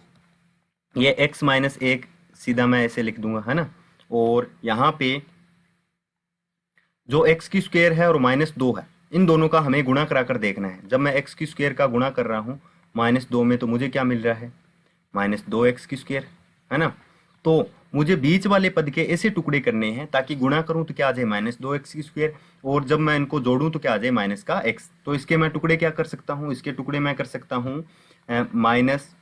ये x माइनस एक सीधा मैं ऐसे लिख दूंगा, है ना, और यहाँ पे जो x की स्क्वायर है और माइनस 2 है, इन दोनों का हमें गुणा करा कर देखना है। जब मैं x की स्क्वायर का गुणा कर रहा हूँ माइनस 2 में, तो मुझे क्या मिल रहा है, माइनस 2x की स्क्वायर, है ना। तो मुझे बीच वाले पद के ऐसे टुकड़े करने हैं ताकि गुणा करूं तो क्या आ जाए, माइनस 2x की स्क्वायर, और जब मैं इनको जोड़ूं तो क्या आ जाए, माइनस का x। तो इसके मैं टुकड़े क्या कर सकता हूं, इसके टुकड़े मैं कर सकता हूं माइनस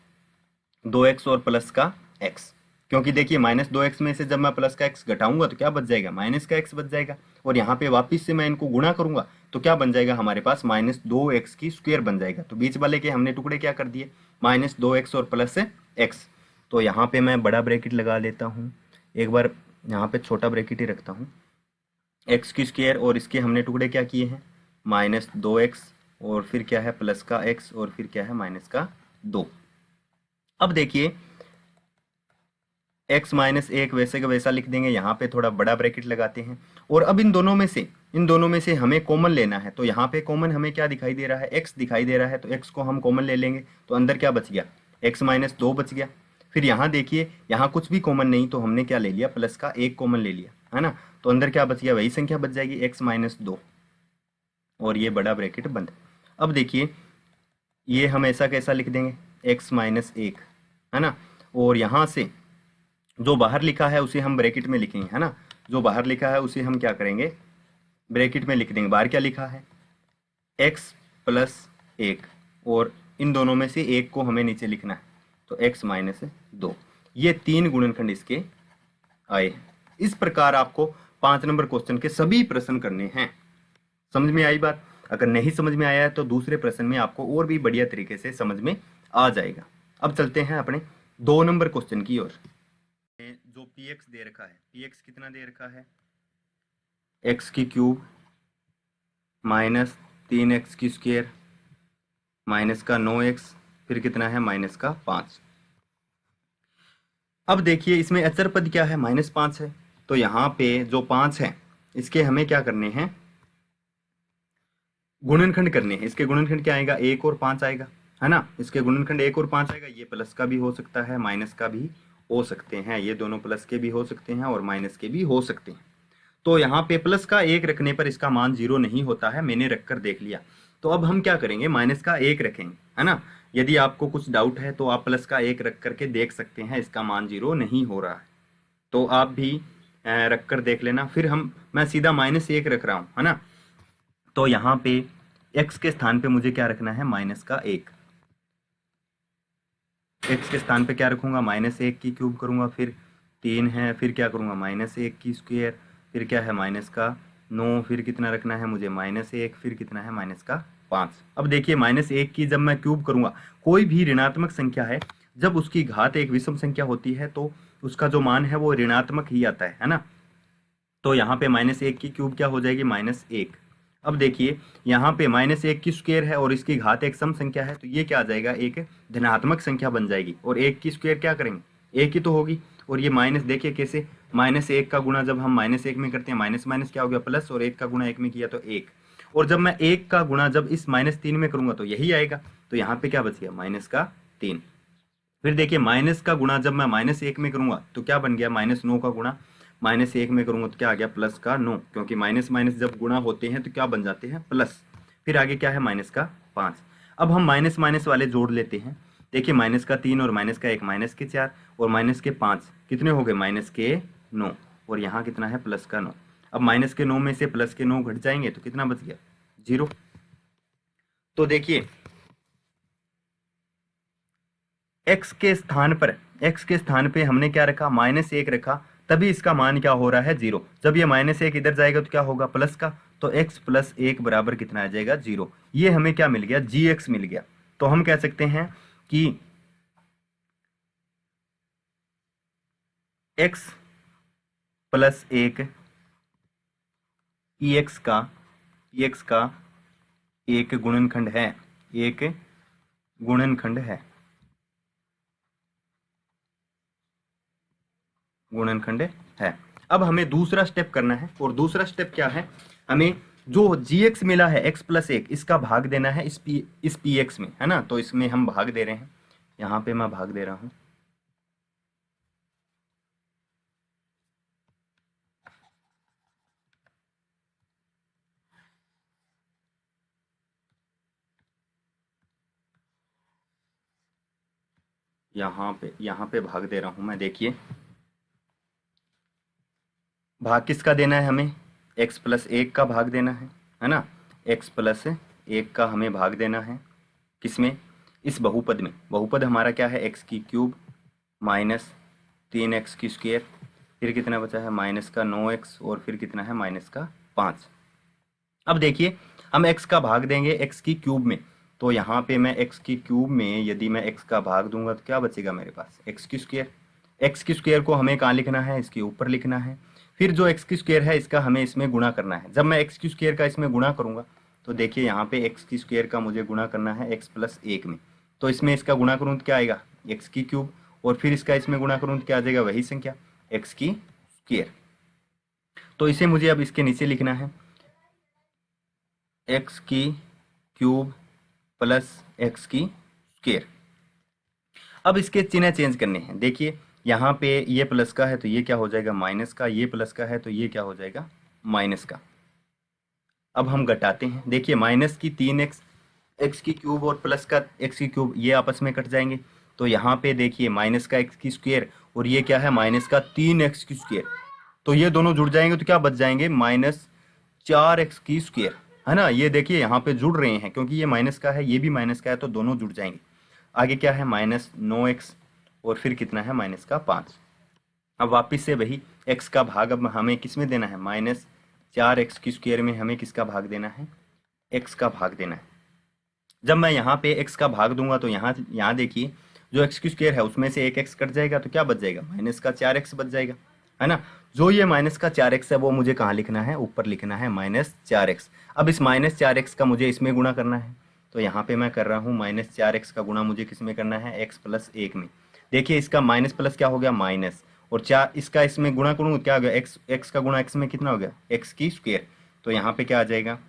2x और प्लस का x। क्योंकि देखिए माइनस 2x में से जब मैं प्लस का x घटाऊंगा तो क्या बच जाएगा, माइनस का x बच जाएगा। और यहाँ पे वापिस से मैं इनको गुणा करूंगा तो क्या बन जाएगा, हमारे पास माइनस 2x की स्क्वायर बन जाएगा। तो बीच वाले के हमने टुकड़े क्या कर दिए, माइनस 2x और प्लस x। तो यहाँ पे मैं बड़ा ब्रैकेट लगा लेता हूँ, एक बार यहाँ पे छोटा ब्रैकेट ही रखता हूँ। एक्स की स्क्वायर और इसके हमने टुकड़े क्या किए हैं, माइनस 2x, और फिर क्या है प्लस का x, और फिर क्या है माइनस का 2। अब देखिए x माइनस एक वैसे का वैसा लिख देंगे, यहाँ पे थोड़ा बड़ा ब्रैकेट लगाते हैं। और अब इन दोनों में से हमें कॉमन लेना है। तो यहाँ पे कॉमन हमें क्या दिखाई दे रहा है, x दिखाई दे रहा है, तो x को हम कॉमन ले लेंगे। तो अंदर क्या बच गया, x माइनस 2 बच गया। फिर यहाँ देखिए यहाँ कुछ भी कॉमन नहीं, तो हमने क्या ले लिया, प्लस का एक कॉमन ले लिया, है ना। तो अंदर क्या बच गया, वही संख्या बच जाएगी, x माइनस 2, और ये बड़ा ब्रैकेट बंद। अब देखिए ये हम ऐसा कैसा लिख देंगे, x माइनस एक, है ना। और यहाँ से जो बाहर लिखा है उसे हम ब्रैकेट में लिखेंगे, है ना। जो बाहर लिखा है उसे हम क्या करेंगे, ब्रैकेट में लिख देंगे। बाहर क्या लिखा है, x प्लस एक, और इन दोनों में से एक को हमें नीचे लिखना है, तो x माइनस 2। ये 3 गुणनखंड इसके आए। इस प्रकार आपको 5 नंबर क्वेश्चन के सभी प्रश्न करने हैं। समझ में आई बात? अगर नहीं समझ में आया है तो दूसरे प्रश्न में आपको और भी बढ़िया तरीके से समझ में आ जाएगा। अब चलते हैं अपने 2 नंबर क्वेश्चन की ओर। जो px दे रखा है, px कितना दे रखा है, x की क्यूब माइनस 3x की स्क्वायर माइनस का 9x, फिर कितना है माइनस का 5। अब देखिए इसमें अचर पद क्या है, माइनस 5 है। तो यहाँ पे जो 5 है इसके हमें क्या करने हैं, गुणनखंड करने हैं। इसके गुणनखंड क्या आएगा, 1 और 5 आएगा, है ना। इसके गुणनखंड 1 और 5 आएगा। ये प्लस का भी हो सकता है, माइनस का भी हो सकते हैं, ये दोनों प्लस के भी हो सकते हैं और माइनस के भी हो सकते हैं। तो यहाँ पे प्लस का 1 रखने पर इसका मान 0 नहीं होता है, मैंने रख कर देख लिया। तो अब हम क्या करेंगे, माइनस का 1 रखेंगे, है ना। यदि आपको कुछ डाउट है तो आप प्लस का 1 रख करके देख सकते हैं, इसका मान 0 नहीं हो रहा है। तो आप भी रख कर देख लेना। फिर मैं सीधा माइनस 1 रख रहा हूँ, है ना। तो यहाँ पे x के स्थान पे मुझे क्या रखना है, माइनस का 1। x के स्थान पे क्या रखूंगा, माइनस 1 की क्यूब करूंगा, फिर 3 है, फिर क्या करूंगा माइनस 1 की स्क्वायर, फिर क्या है माइनस का 9, फिर कितना रखना है मुझे माइनस 1, फिर कितना है माइनस का 5। अब देखिए माइनस 1 की जब मैं क्यूब करूंगा, कोई भी ऋणात्मक संख्या है जब उसकी घात एक विषम संख्या होती है तो उसका जो मान है वो ऋणात्मक ही आता है ना। तो यहाँ पे माइनस 1 की क्यूब क्या हो जाएगी, माइनस 1। अब देखिए यहाँ पे माइनस 1 की स्क्वायर है और इसकी घात एक सम संख्या है, तो ये क्या आ जाएगा, एक धनात्मक संख्या बन जाएगी। और 1 की स्क्वायर क्या करेंगे, 1 ही तो होगी। और ये माइनस देखिए कैसे, माइनस 1 का गुणा जब हम माइनस 1 में करते हैं, माइनस माइनस क्या हो गया प्लस, और 1 का गुणा 1 में किया तो 1। और जब मैं 1 का गुणा जब इस माइनस 3 में करूंगा तो यही आएगा। तो यहाँ पे क्या बच गया, माइनस का 3। फिर देखिए माइनस का गुणा जब मैं माइनस 1 में करूंगा तो क्या बन गया, माइनस 9 का गुणा -1 में करूँगा तो क्या आ गया प्लस का 9, क्योंकि माइनस माइनस जब गुणा होते हैं तो क्या बन जाते हैं प्लस। फिर आगे क्या है माइनस का 5। अब हम माइनस माइनस वाले जोड़ लेते हैं। देखिए माइनस का 3 और माइनस का 1 माइनस के 4 और माइनस के 5 कितने हो गए माइनस के 9, और यहाँ कितना है प्लस का 9। अब माइनस के 9 में से प्लस के 9 घट जाएंगे तो कितना बच गया 0। तो देखिए x के स्थान पे हमने क्या रखा -1 रखा, तभी इसका मान क्या हो रहा है 0। जब ये -1 इधर जाएगा तो क्या होगा प्लस का, तो x + 1 बराबर कितना आ जाएगा 0। ये हमें क्या मिल गया gx मिल गया। तो हम कह सकते हैं कि x + 1 ex का एक गुणनखंड है, एक गुणनखंड है, गुणनखंड है। अब हमें दूसरा स्टेप करना है, और दूसरा स्टेप क्या है, हमें जो gx मिला है x + 1 इसका भाग देना है इस px में, है ना। तो इसमें हम भाग दे रहे हैं, यहाँ पे मैं भाग दे रहा हूँ। यहाँ पे भाग दे रहा हूँ मैं। देखिए भाग किसका देना है हमें, x + 1 का भाग देना है ना। x + 1 का हमें भाग देना है किसमें, इस बहुपद में। बहुपद हमारा क्या है x³ - 3x², फिर कितना बचा है -9x, और फिर कितना है -5। अब देखिए हम x का भाग देंगे x³ में, तो यहाँ पे मैं x³ में यदि मैं x का भाग दूंगा तो क्या बचेगा मेरे पास x²। x² को हमें कहाँ लिखना है, इसके ऊपर लिखना है। फिर जो x² है इसका हमें इसमें गुणा करना है। जब मैं x² का इसमें गुणा करूंगा तो देखिए यहाँ पे x² का मुझे गुणा करना है x + 1 में, तो इसमें इसका गुणा करूँ तो क्या आएगा x³, और फिर इसका इसमें गुणा करूँ तो क्या आ जाएगा वही संख्या x²। तो इसे मुझे अब इसके नीचे लिखना है x³ + x²। अब इसके चिन्ह चेंज करने हैं। देखिए यहाँ पे ये प्लस का है तो ये क्या हो जाएगा माइनस का, ये प्लस का है तो ये क्या हो जाएगा माइनस का। अब हम घटाते हैं। देखिए माइनस की 3x x³ और प्लस का x³ ये आपस में कट जाएंगे, तो यहाँ पे देखिए माइनस का x² और ये क्या है माइनस का 3x², तो ये दोनों जुड़ जाएंगे तो क्या बच जाएंगे -4x², है ना। ये देखिए यहाँ पे जुड़ रहे हैं क्योंकि ये माइनस का है ये भी माइनस का है, तो दोनों जुड़ जाएंगे। आगे क्या है -9x, और फिर कितना है -5। अब वापस से वही x का भाग अब हमें किस में देना है -4x² में हमें किसका भाग देना है x का भाग देना है। जब मैं यहाँ पे x का भाग दूंगा तो यहाँ देखिए जो x² है उसमें से एक x कट जाएगा तो क्या बच जाएगा -4x बच जाएगा, है ना। जो ये -4x है वो मुझे कहाँ लिखना है, ऊपर लिखना है -4x। अब इस -4x का मुझे इसमें गुणा करना है, तो यहाँ पे मैं कर रहा हूँ -4x का गुणा मुझे किस में करना है x + 1 में। देखिए इसका माइनस प्लस क्या हो गया माइनस, और 4 इसका इसमें गुणा करूँ क्या हो गया x का गुणा x में कितना हो गया x², तो यहाँ पे क्या आ जाएगा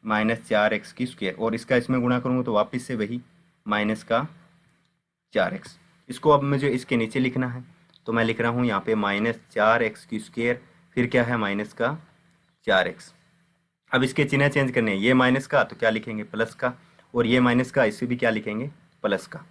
-4x², और इसका इसमें गुणा करूँगा तो वापस से वही -4x। इसको अब मुझे इसके नीचे लिखना है, तो मैं लिख रहा हूँ यहाँ पे -4x², फिर क्या है -4x। अब इसके चिन्ह चेंज करने हैं, ये माइनस का तो क्या लिखेंगे प्लस का, और ये माइनस का इसे भी क्या लिखेंगे प्लस का।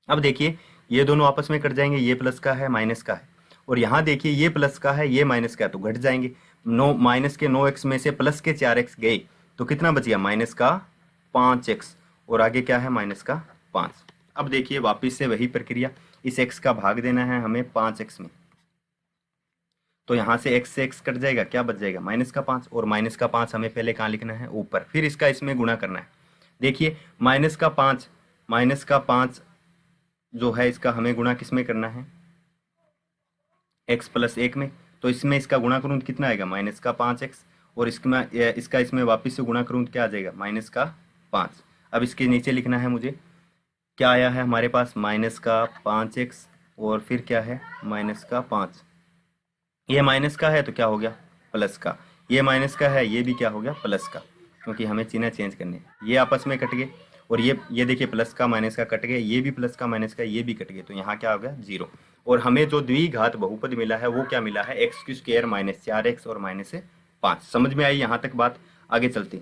अब देखिए ये दोनों आपस में कट जाएंगे, ये प्लस का है माइनस का है, और यहाँ देखिए ये प्लस का है ये माइनस का है तो घट जाएंगे। माइनस के 9x में से प्लस के 4x गए तो कितना बच गया -5x, और आगे क्या है -5। अब देखिए वापस से वही प्रक्रिया, इस x का भाग देना है हमें 5x में, तो यहाँ से x से x कट जाएगा क्या बच जाएगा -5, और -5 हमें पहले कहाँ लिखना है ऊपर, फिर इसका इसमें गुणा करना है। देखिए -5 जो है इसका हमें गुणा किस में करना है x + 1 में, तो इसमें इसका गुणा करूँ तो कितना आएगा -5x, और इसका इसमें वापस से गुणा करूँ तो क्या आ जाएगा -5। अब इसके नीचे लिखना है मुझे क्या आया है हमारे पास -5x, और फिर क्या है -5। ये माइनस का है तो क्या हो गया प्लस का, ये माइनस का है ये भी क्या हो गया प्लस का, क्योंकि हमें चिन्ह चेंज करने हैं। ये आपस में कट गए, और ये देखिए प्लस का माइनस का कट गए, ये भी प्लस का माइनस का ये भी कट गए, तो यहाँ क्या हो गया 0। और हमें जो द्विघात बहुपद मिला है वो क्या मिला है, एक्स की स्क्वायर माइनस 4x और माइनस 5। समझ में आई यहाँ तक बात? आगे चलते।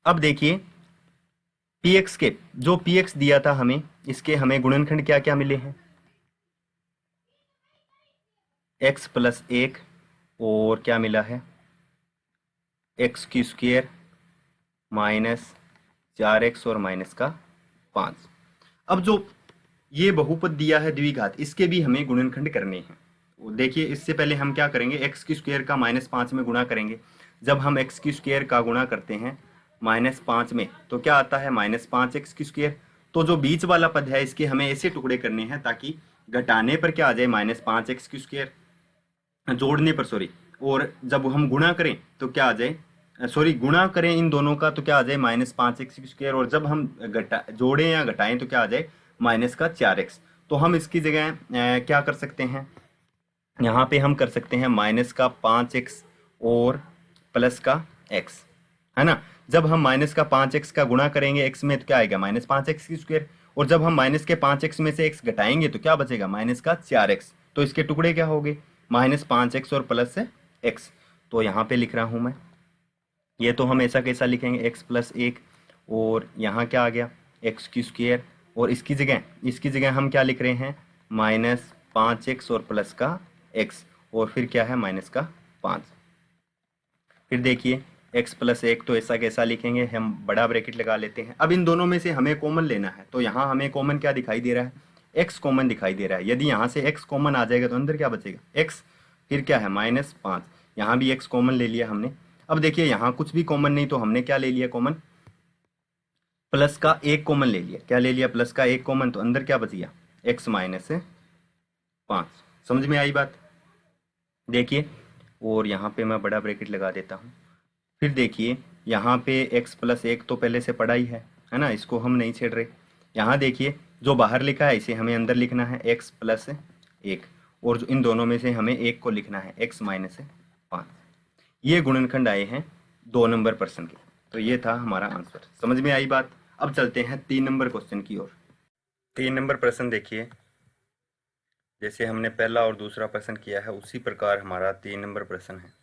अब देखिए px के जो px दिया था हमें, इसके हमें गुणनखंड क्या क्या मिले हैं, x प्लस 1 और क्या मिला है, एक्स की स्क्वायर माइनस 4x और माइनस का 5। अब जो ये बहुपद दिया है द्विघात, इसके भी हमें गुणनखंड करने हैं। देखिए इससे पहले हम क्या करेंगे, एक्स की स्क्वायर का -5 में गुणा करेंगे। जब हम एक्स की स्क्वायर का गुणा करते हैं -5 में तो क्या आता है, -5x की स्क्वायर। तो जो बीच वाला पद है इसके हमें ऐसे टुकड़े करने हैं ताकि घटाने पर क्या आ जाए, -5x की स्क्वायर, जोड़ने पर सॉरी, और जब हम गुणा करें तो क्या आ जाए, सॉरी गुणा करें इन दोनों का तो क्या आ जाए -5x की स्क्वायर, और जब हम जोड़ें या घटाएं तो क्या आ जाए -4x। तो हम इसकी जगह क्या कर सकते हैं, यहाँ पे हम कर सकते हैं -5x और प्लस का x, है ना। जब हम -5x का गुणा करेंगे x में तो क्या आएगा, -5x की स्क्वायर, और जब हम -5x में से x घटाएंगे तो क्या बचेगा, -4x। तो इसके टुकड़े क्या हो गए, -5x और प्लस से x। तो यहाँ पे लिख रहा हूँ मैं, ये तो हम ऐसा कैसा लिखेंगे, x प्लस 1 और यहाँ क्या आ गया, x की स्क्वायर, और इसकी जगह हम क्या लिख रहे हैं, -5x और प्लस का x, और फिर क्या है माइनस का 5। फिर देखिए x प्लस 1 तो ऐसा कैसा लिखेंगे, हम बड़ा ब्रैकेट लगा लेते हैं। अब इन दोनों में से हमें कॉमन लेना है, तो यहाँ हमें कॉमन क्या दिखाई दे रहा है, x कॉमन दिखाई दे रहा है। यदि यहाँ से x कॉमन आ जाएगा तो अंदर क्या बचेगा, x, फिर क्या है -5, यहाँ भी x कॉमन ले लिया हमने। अब देखिए यहाँ कुछ भी कॉमन नहीं तो हमने क्या ले लिया कॉमन, प्लस का 1 कॉमन ले लिया। क्या ले लिया, प्लस का 1 कॉमन, तो अंदर क्या बच गया, x माइनस 5। समझ में आई बात? देखिए, और यहाँ पे मैं बड़ा ब्रैकेट लगा देता हूँ। फिर देखिए यहाँ पे x प्लस 1 तो पहले से पड़ा ही है ना, इसको हम नहीं छेड़ रहे। यहाँ देखिए जो बाहर लिखा है इसे हमें अंदर लिखना है, x प्लस 1, और जो इन दोनों में से हमें 1 को लिखना है, x माइनस 5। ये गुणनखंड आए हैं 2 नंबर प्रश्न के। तो ये था हमारा आंसर। समझ में आई बात? अब चलते हैं 3 नंबर क्वेश्चन की ओर। 3 नंबर प्रश्न देखिए, जैसे हमने पहला और दूसरा प्रश्न किया है उसी प्रकार हमारा 3 नंबर प्रश्न है,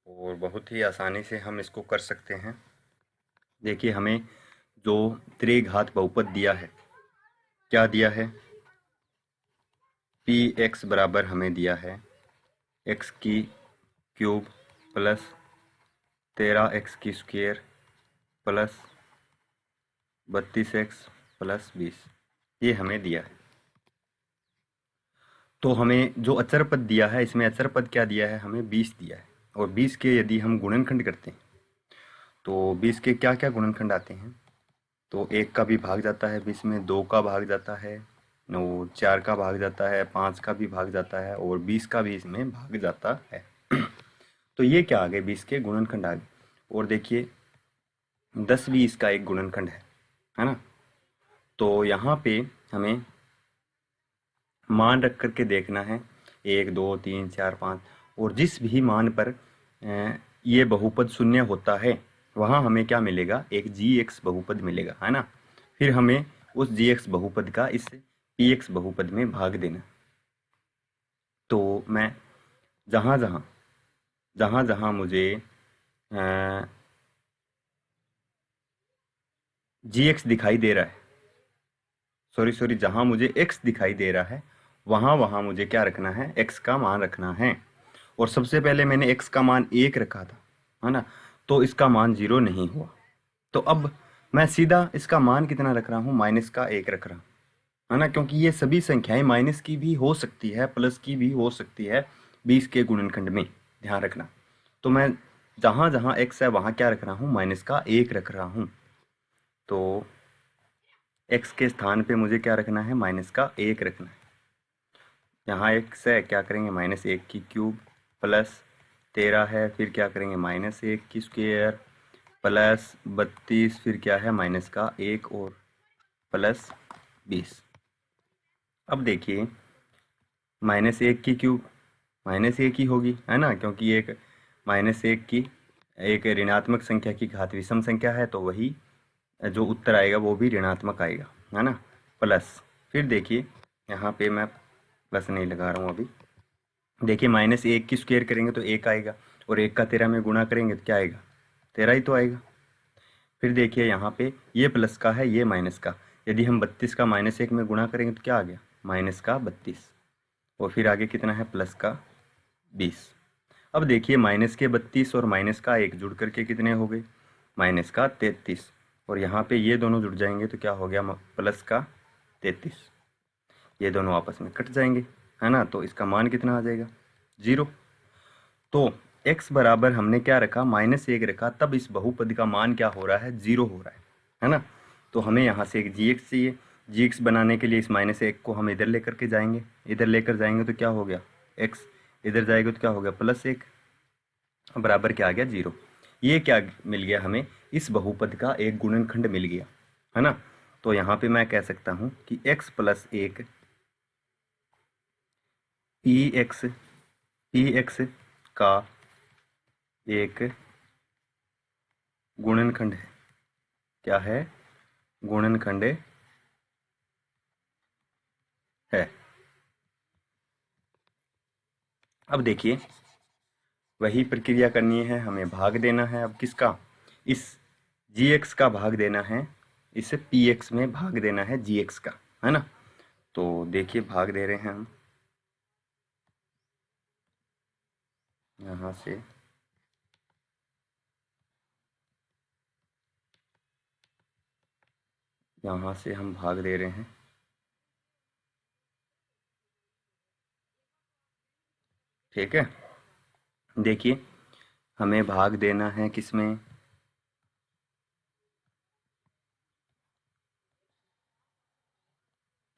और बहुत ही आसानी से हम इसको कर सकते हैं। देखिए हमें जो त्रिघात बहुपद दिया है, क्या दिया है, px बराबर हमें दिया है x की क्यूब प्लस 13x की स्क्वायर प्लस 32x प्लस 20, ये हमें दिया है। तो हमें जो अचर पद दिया है, इसमें अचर पद क्या दिया है, हमें 20 दिया है, और 20 के यदि हम गुणनखंड करते हैं तो 20 के क्या क्या गुणनखंड आते हैं, तो 1 का भी भाग जाता है 20 में, 2 का भाग जाता है, 4 का भाग जाता है, 5 का भी भाग जाता है, और 20 का भी इसमें भाग जाता है। तो ये क्या आ गए, 20 के गुणनखंड आ गए। और देखिए 10 भी इसका एक गुणनखंड है ना। तो यहाँ पे हमें मान रख करके देखना है, 1 2 3 4 5, और जिस भी मान पर ये बहुपद शून्य होता है वहाँ हमें क्या मिलेगा, एक gx बहुपद मिलेगा, है ना। फिर हमें उस gx बहुपद का इस px बहुपद में भाग देना। तो मैं जहाँ जहाँ मुझे gx दिखाई दे रहा है, सॉरी जहाँ मुझे x दिखाई दे रहा है वहाँ मुझे क्या रखना है, x का मान रखना है। और सबसे पहले मैंने x का मान 1 रखा था, है ना, तो इसका मान 0 नहीं हुआ। तो अब मैं सीधा इसका मान कितना रख रहा हूँ, -1 रख रहा हूँ, है ना, क्योंकि ये सभी संख्याएं माइनस की भी हो सकती है, प्लस की भी हो सकती है 20 के गुणनखंड में, ध्यान रखना। तो मैं जहाँ जहाँ x है वहाँ क्या रख रहा हूँ, -1 रख रहा हूँ। तो x के स्थान पे मुझे क्या रखना है, -1 रखना है। यहाँ x है, क्या करेंगे, -1 की क्यूब प्लस 13 है, फिर क्या करेंगे -1 की स्क्वायर प्लस 32, फिर क्या है -1 और प्लस 20। अब देखिए -1 की क्यूब -1 ही होगी, है ना, क्योंकि एक -1 की एक ऋणात्मक संख्या की घात विषम संख्या है, तो वही जो उत्तर आएगा वो भी ऋणात्मक आएगा, है ना। प्लस फिर देखिए यहाँ पे मैं प्लस नहीं लगा रहा हूँ अभी। देखिए माइनस एक की स्क्वायर करेंगे तो एक आएगा, और एक का 13 में गुणा करेंगे तो क्या आएगा, 13 ही तो आएगा। फिर देखिए यहाँ पे ये प्लस का है, ये माइनस का। यदि हम 32 का माइनस एक में गुणा करेंगे तो क्या आ गया, माइनस का 32। और फिर आगे कितना है, प्लस का 20। अब देखिए माइनस के 32 और माइनस का एक जुड़ करके कितने हो गए, माइनस का 33। और यहाँ पे ये दोनों जुड़ जाएंगे तो क्या हो गया, प्लस का 33। ये दोनों आपस में कट जाएंगे, है ना, तो इसका मान कितना आ जाएगा, 0। तो x बराबर हमने क्या रखा, -1 रखा, तब इस बहुपद का मान क्या हो रहा है, 0 हो रहा है ना। तो हमें यहाँ से एक जी चाहिए। जी बनाने के लिए इस -1 को हम इधर लेकर के जाएंगे, इधर लेकर जाएंगे तो क्या हो गया, x इधर जाएगा तो क्या हो गया, +1 बराबर क्या आ गया, 0। ये क्या मिल गया हमें, इस बहुपद का एक गुणनखंड मिल गया, है ना। तो यहाँ पे मैं कह सकता हूँ कि x + 1 px का एक गुणनखंड है। क्या है, गुणनखंड है। अब देखिए वही प्रक्रिया करनी है, हमें भाग देना है अब किसका, इस gx का भाग देना है, इसे px में भाग देना है gx का, है ना। तो देखिए भाग दे रहे हैं हम यहाँ से, यहाँ से हम भाग दे रहे हैं। ठीक है, देखिए हमें भाग देना है किसमें,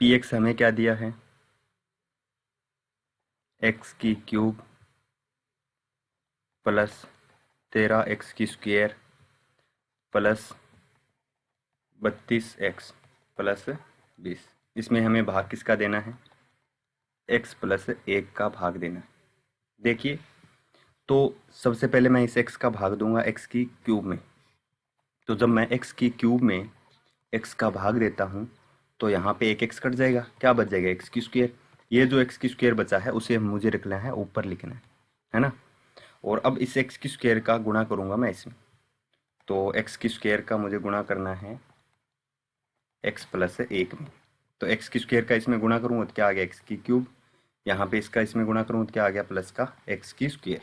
px हमें क्या दिया है, x³ plus 13x² plus 32x plus 20। इसमें हमें भाग किसका देना है, x + 1 का भाग देना है। देखिए तो सबसे पहले मैं इस x का भाग दूंगा x³ में। तो जब मैं x³ में x का भाग देता हूँ तो यहाँ पे एक x कट जाएगा, क्या बच जाएगा, x²। ये जो x² बचा है उसे मुझे रखना है ऊपर, लिखना है ना। और अब इस x² का गुणा करूँगा मैं इसमें, तो x² का मुझे गुणा करना है x + 1 में। तो x² का इसमें गुणा करूँगा तो क्या आ गया, x³। यहाँ पे इसका इसमें गुणा करूँ तो क्या आ गया, प्लस का x²।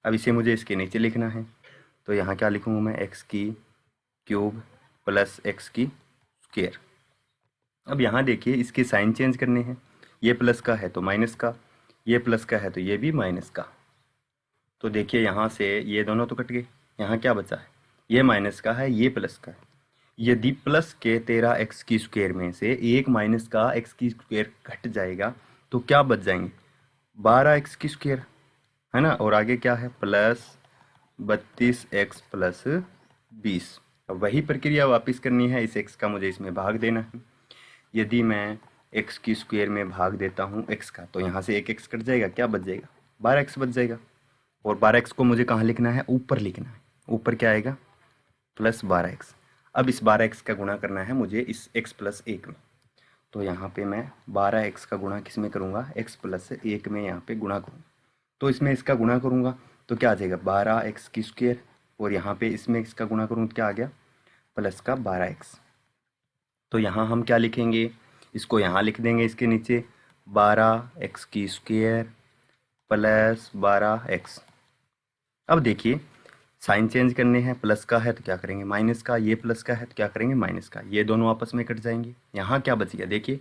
अब इसे मुझे इसके नीचे लिखना है, तो यहाँ क्या लिखूँगा मैं, x³ प्लस x²। अब यहाँ देखिए इसके साइन चेंज करने हैं, ये प्लस का है तो माइनस का, ये प्लस का है तो ये भी माइनस का। तो देखिए यहाँ से ये दोनों तो कट गए, यहाँ क्या बचा है, ये माइनस का है, ये प्लस का है। यदि प्लस के 13x² में से एक माइनस का x² घट जाएगा तो क्या बच जाएंगे, 12x², है ना। और आगे क्या है, प्लस 32x प्लस 20। अब वही प्रक्रिया वापस करनी है, इस x का मुझे इसमें भाग देना है। यदि मैं x² में भाग देता हूँ x का, तो यहाँ से एक x कट जाएगा, क्या बच जाएगा, 12x बच जाएगा। और 12x को मुझे कहाँ लिखना है, ऊपर लिखना है। ऊपर क्या आएगा, प्लस 12x। अब इस 12x का गुणा करना है मुझे इस x + 1 में। तो यहाँ पे मैं 12x का गुणा किस में करूँगा, x + 1 में यहाँ पे गुणा करूँगा। तो इसमें इसका गुणा करूँगा तो क्या आ जाएगा, 12x²। और यहाँ पे इसमें इसका गुणा करूँ तो क्या आ गया, प्लस का 12x। तो यहाँ हम क्या लिखेंगे, इसको यहाँ लिख देंगे इसके नीचे, 12x² प्लस 12x। अब देखिए साइन चेंज करने हैं, प्लस का है तो क्या करेंगे माइनस का, ये प्लस का है तो क्या करेंगे माइनस का, ये दोनों आपस में कट जाएंगे। यहाँ क्या बच गया, देखिए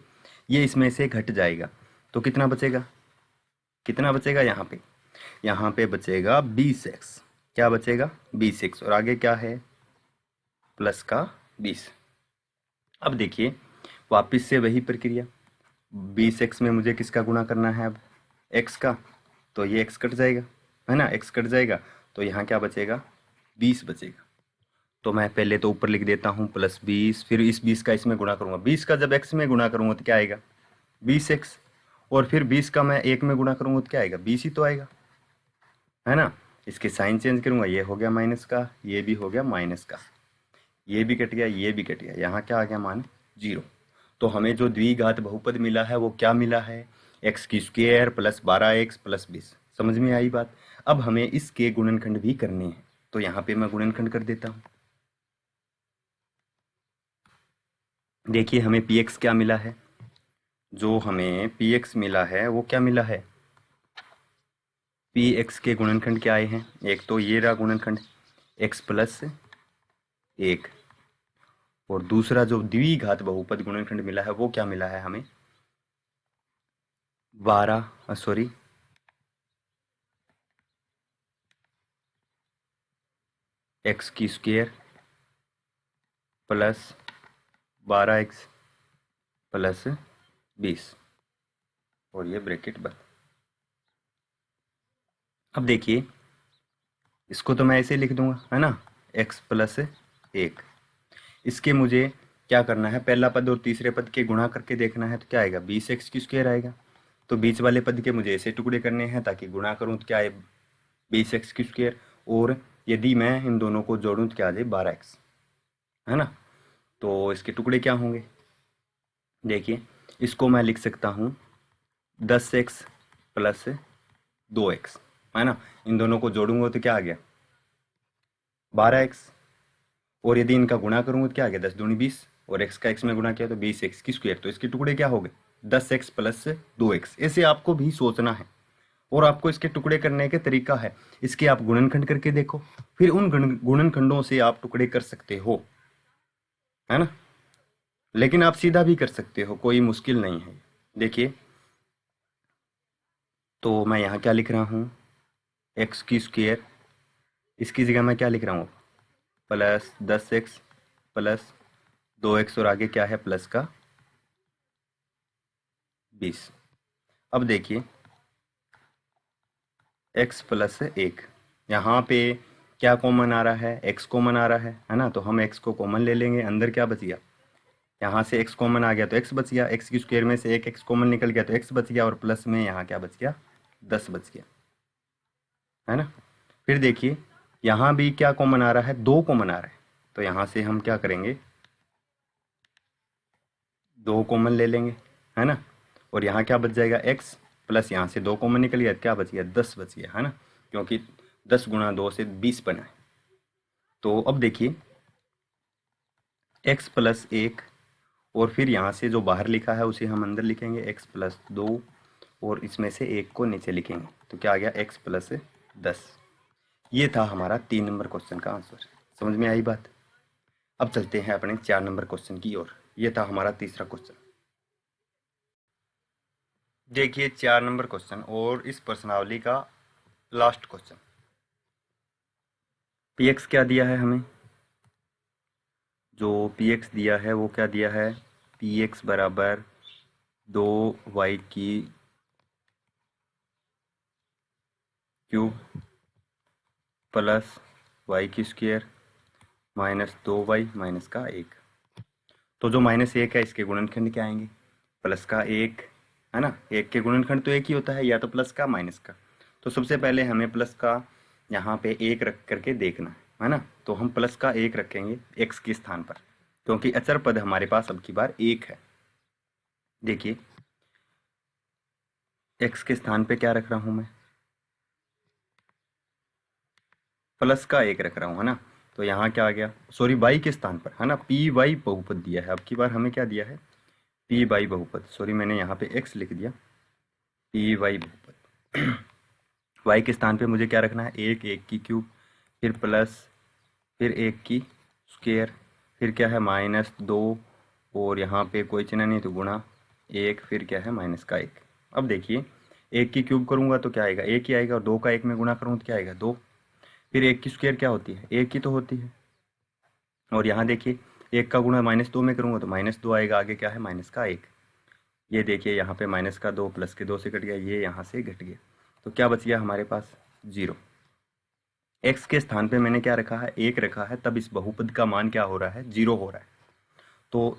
ये इसमें से घट जाएगा तो कितना बचेगा, कितना बचेगा, यहाँ पे बचेगा 20x। क्या बचेगा, 20x। और आगे क्या है, प्लस का 20। अब देखिए वापस से वही प्रक्रिया, 20x में मुझे किसका गुणा करना है, अब x का। तो ये x कट जाएगा, है ना, x कट जाएगा तो यहाँ क्या बचेगा, 20 बचेगा। तो मैं पहले तो ऊपर लिख देता हूँ +20, फिर इस 20 का इसमें गुणा करूँगा। 20 का जब x में गुणा करूँगा तो क्या आएगा, 20x। और फिर 20 का मैं 1 में गुणा करूँगा तो क्या आएगा, 20 ही तो आएगा, है ना। इसके साइन चेंज करूँगा, ये हो गया माइनस का, ये भी हो गया माइनस का, ये भी कट गया, ये भी कट गया। यहाँ क्या आ गया मान, 0। तो हमें जो द्विघात बहुपद मिला है वो क्या मिला है, एक्स की स्क्वायर प्लस 12x प्लस 20। समझ में आई बात। अब हमें इसके गुणनखंड भी करने हैं, तो यहाँ पे मैं गुणनखंड कर देता हूँ। देखिए हमें px क्या मिला है, जो हमें px मिला है वो क्या मिला है, px के गुणनखंड क्या आए हैं, एक तो ये रहा गुणनखंड x प्लस 1, और दूसरा जो द्विघात बहुपद गुणनखंड मिला है वो क्या मिला है हमें, x की स्क्वायर प्लस 12x प्लस 20, और ये ब्रैकेट बंद। अब देखिए इसको तो मैं ऐसे लिख दूंगा, है ना, x प्लस 1। इसके मुझे क्या करना है, पहला पद और तीसरे पद के गुणा करके देखना है, तो क्या आएगा, 20x की स्क्वायर आएगा। तो बीच वाले पद के मुझे ऐसे टुकड़े करने हैं ताकि गुणा करूं तो क्या आए, 20x की स्क्वायर, और यदि मैं इन दोनों को जोड़ूं तो क्या आ जाए, 12x, है ना। तो इसके टुकड़े क्या होंगे, देखिए इसको मैं लिख सकता हूँ 10x प्लस 2x, है ना। इन दोनों को जोड़ूंगा तो क्या आ गया, 12x, और यदि इनका गुणा करूंगा तो क्या आ गया, 10 दूनी 20, और x का x में गुणा किया तो 20x की स्क्वायर। तो इसके टुकड़े क्या हो गए, 10x प्लस 2x। ऐसे आपको भी सोचना है, और आपको इसके टुकड़े करने के तरीका है, इसके आप गुणनखंड करके देखो, फिर उन गुणनखंडों से आप टुकड़े कर सकते हो, है ना। लेकिन आप सीधा भी कर सकते हो, कोई मुश्किल नहीं है। देखिए तो मैं यहाँ क्या लिख रहा हूँ, एक्स की स्क्वायर, इसकी जगह मैं क्या लिख रहा हूँ, प्लस 10x प्लस 2x, और आगे क्या है प्लस का 20। अब देखिए x प्लस 1, यहाँ पे क्या कॉमन आ रहा है, x कॉमन आ रहा है ना, तो हम x को कॉमन ले लेंगे। अंदर क्या बच गया, यहाँ से x कॉमन आ गया तो x बच गया, x की स्क्वायर में से एक x कॉमन निकल गया तो x बच गया, और प्लस में यहाँ क्या बच गया, 10 बच गया, है ना। फिर देखिए यहाँ भी क्या कॉमन आ रहा है, 2 कॉमन आ रहा है, तो यहाँ से हम क्या करेंगे, 2 कॉमन ले लेंगे, है ना। और यहाँ क्या बच जाएगा, x प्लस यहाँ से 2 कॉमन निकल गया, क्या बच गया, 10 बच गया, है ना, क्योंकि 10 गुणा 2 से 20 बना है। तो अब देखिए x प्लस 1, और फिर यहाँ से जो बाहर लिखा है उसे हम अंदर लिखेंगे, x प्लस 2, और इसमें से 1 को नीचे लिखेंगे, तो क्या आ गया, x प्लस 10। ये था हमारा 3 नंबर क्वेश्चन का आंसर। समझ में आई बात। अब चलते हैं अपने 4 नंबर क्वेश्चन की ओर। ये था हमारा तीसरा क्वेश्चन। देखिए 4 नंबर क्वेश्चन और इस प्रश्नावली का लास्ट क्वेश्चन। px क्या दिया है हमें, जो px दिया है वो क्या दिया है, px बराबर 2y की क्यूब प्लस y की स्क्वायर माइनस 2y माइनस का 1। तो जो माइनस 1 है इसके गुणनखंड क्या आएंगे, प्लस का 1, है ना। 1 के गुणनखंड तो 1 ही होता है, या तो प्लस का माइनस का। तो सबसे पहले हमें प्लस का यहाँ पे 1 रख करके देखना है ना। तो हम प्लस का 1 रखेंगे x के स्थान पर, क्योंकि अचर पद हमारे पास अब की बार 1 है। देखिए x के स्थान पे क्या रख रहा हूँ मैं, प्लस का 1 रख रहा हूँ, है ना। तो यहाँ क्या आ गया, सॉरी y के स्थान पर, है ना, पी वाई बहुपद दिया है। अब की बार हमें क्या दिया है, पी वाई बहुपद, सॉरी मैंने यहाँ पे x लिख दिया, पी वाई बहुपद। y के स्थान पे मुझे क्या रखना है, 1 की क्यूब, फिर प्लस, फिर 1 की स्क्वायर, फिर क्या है -2, और यहाँ पे कोई चिन्ह नहीं तो गुणा 1, फिर क्या है माइनस का 1। अब देखिए 1 की क्यूब करूँगा तो क्या आएगा, 1 ही आएगा, और 2 का 1 में गुणा करूँ तो क्या आएगा, 2। फिर 1 की स्क्वायर क्या होती है, 1 की तो होती है। और यहाँ देखिए 1 का गुणा -2 में करूँगा तो -2 आएगा, आगे क्या है माइनस का 1। ये देखिए यहाँ पे माइनस का 2 प्लस के 2 से कट गया, ये यहाँ से घट गया, तो क्या बच गया हमारे पास, 0। x के स्थान पे मैंने क्या रखा है, 1 रखा है, तब इस बहुपद का मान क्या हो रहा है, 0 हो रहा है। तो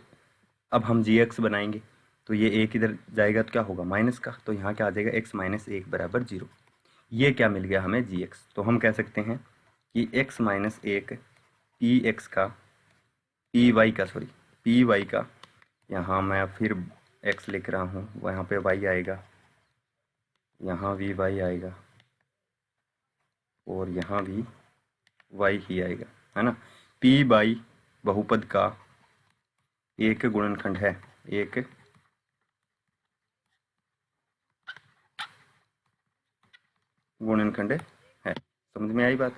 अब हम gx बनाएंगे, तो ये 1 इधर जाएगा तो क्या होगा, माइनस का, तो यहाँ क्या आ जाएगा, x माइनस 1 बराबर 0। ये क्या मिल गया हमें, gx। तो हम कह सकते हैं कि x माइनस 1 px का, py का यहाँ मैं फिर x लिख रहा हूँ, वहाँ पे y आएगा, यहाँ भी y आएगा और यहाँ भी y ही आएगा, है ना। p बाई बहुपद का एक गुणनखंड है, एक गुणनखंड है। समझ में आई बात?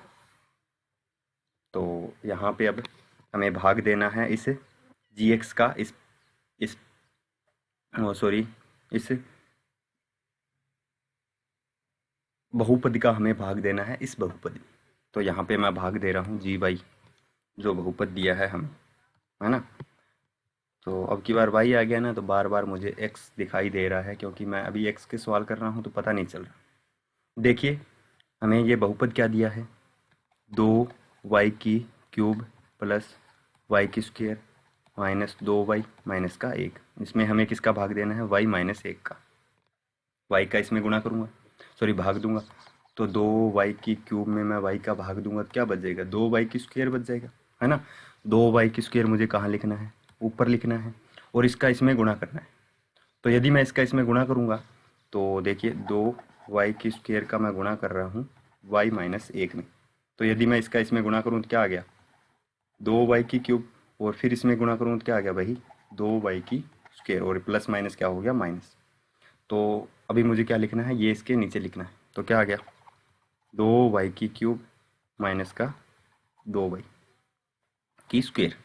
तो यहाँ पे अब हमें भाग देना है इस gx का इस सॉरी इस बहुपद का हमें भाग देना है इस बहुपद। तो यहाँ पे मैं भाग दे रहा हूँ जी वाई, जो बहुपद दिया है हमें, है ना। तो अब की बार y आ गया ना, तो बार बार मुझे x दिखाई दे रहा है, क्योंकि मैं अभी x के सवाल कर रहा हूँ तो पता नहीं चल रहा। देखिए हमें ये बहुपद क्या दिया है, 2y की क्यूब प्लस y की स्क्वायर माइनस 2y माइनस का 1। इसमें हमें किसका भाग देना है, y माइनस 1 का। y का इसमें गुणा करूँगा, सॉरी भाग दूंगा, तो 2y की क्यूब में मैं y का भाग दूंगा तो क्या बच जाएगा, 2y की स्क्वायर बच जाएगा, है ना। 2y की स्क्वायर मुझे कहाँ लिखना है, ऊपर लिखना है, और इसका इसमें गुणा करना है। तो यदि मैं इसका इसमें गुणा करूँगा तो देखिए 2y की स्क्वायर का मैं गुणा कर रहा हूँ y माइनस 1 में। तो यदि मैं इसका इसमें गुणा करूँ तो क्या आ गया, 2y की क्यूब, और फिर इसमें गुणा करूँ तो क्या आ गया भाई, 2y की स्क्वायर, और प्लस माइनस क्या हो गया, माइनस। तो अभी मुझे क्या लिखना है, ये इसके नीचे लिखना है। तो क्या आ गया, 2y की क्यूब माइनस का 2y की स्क्वायर।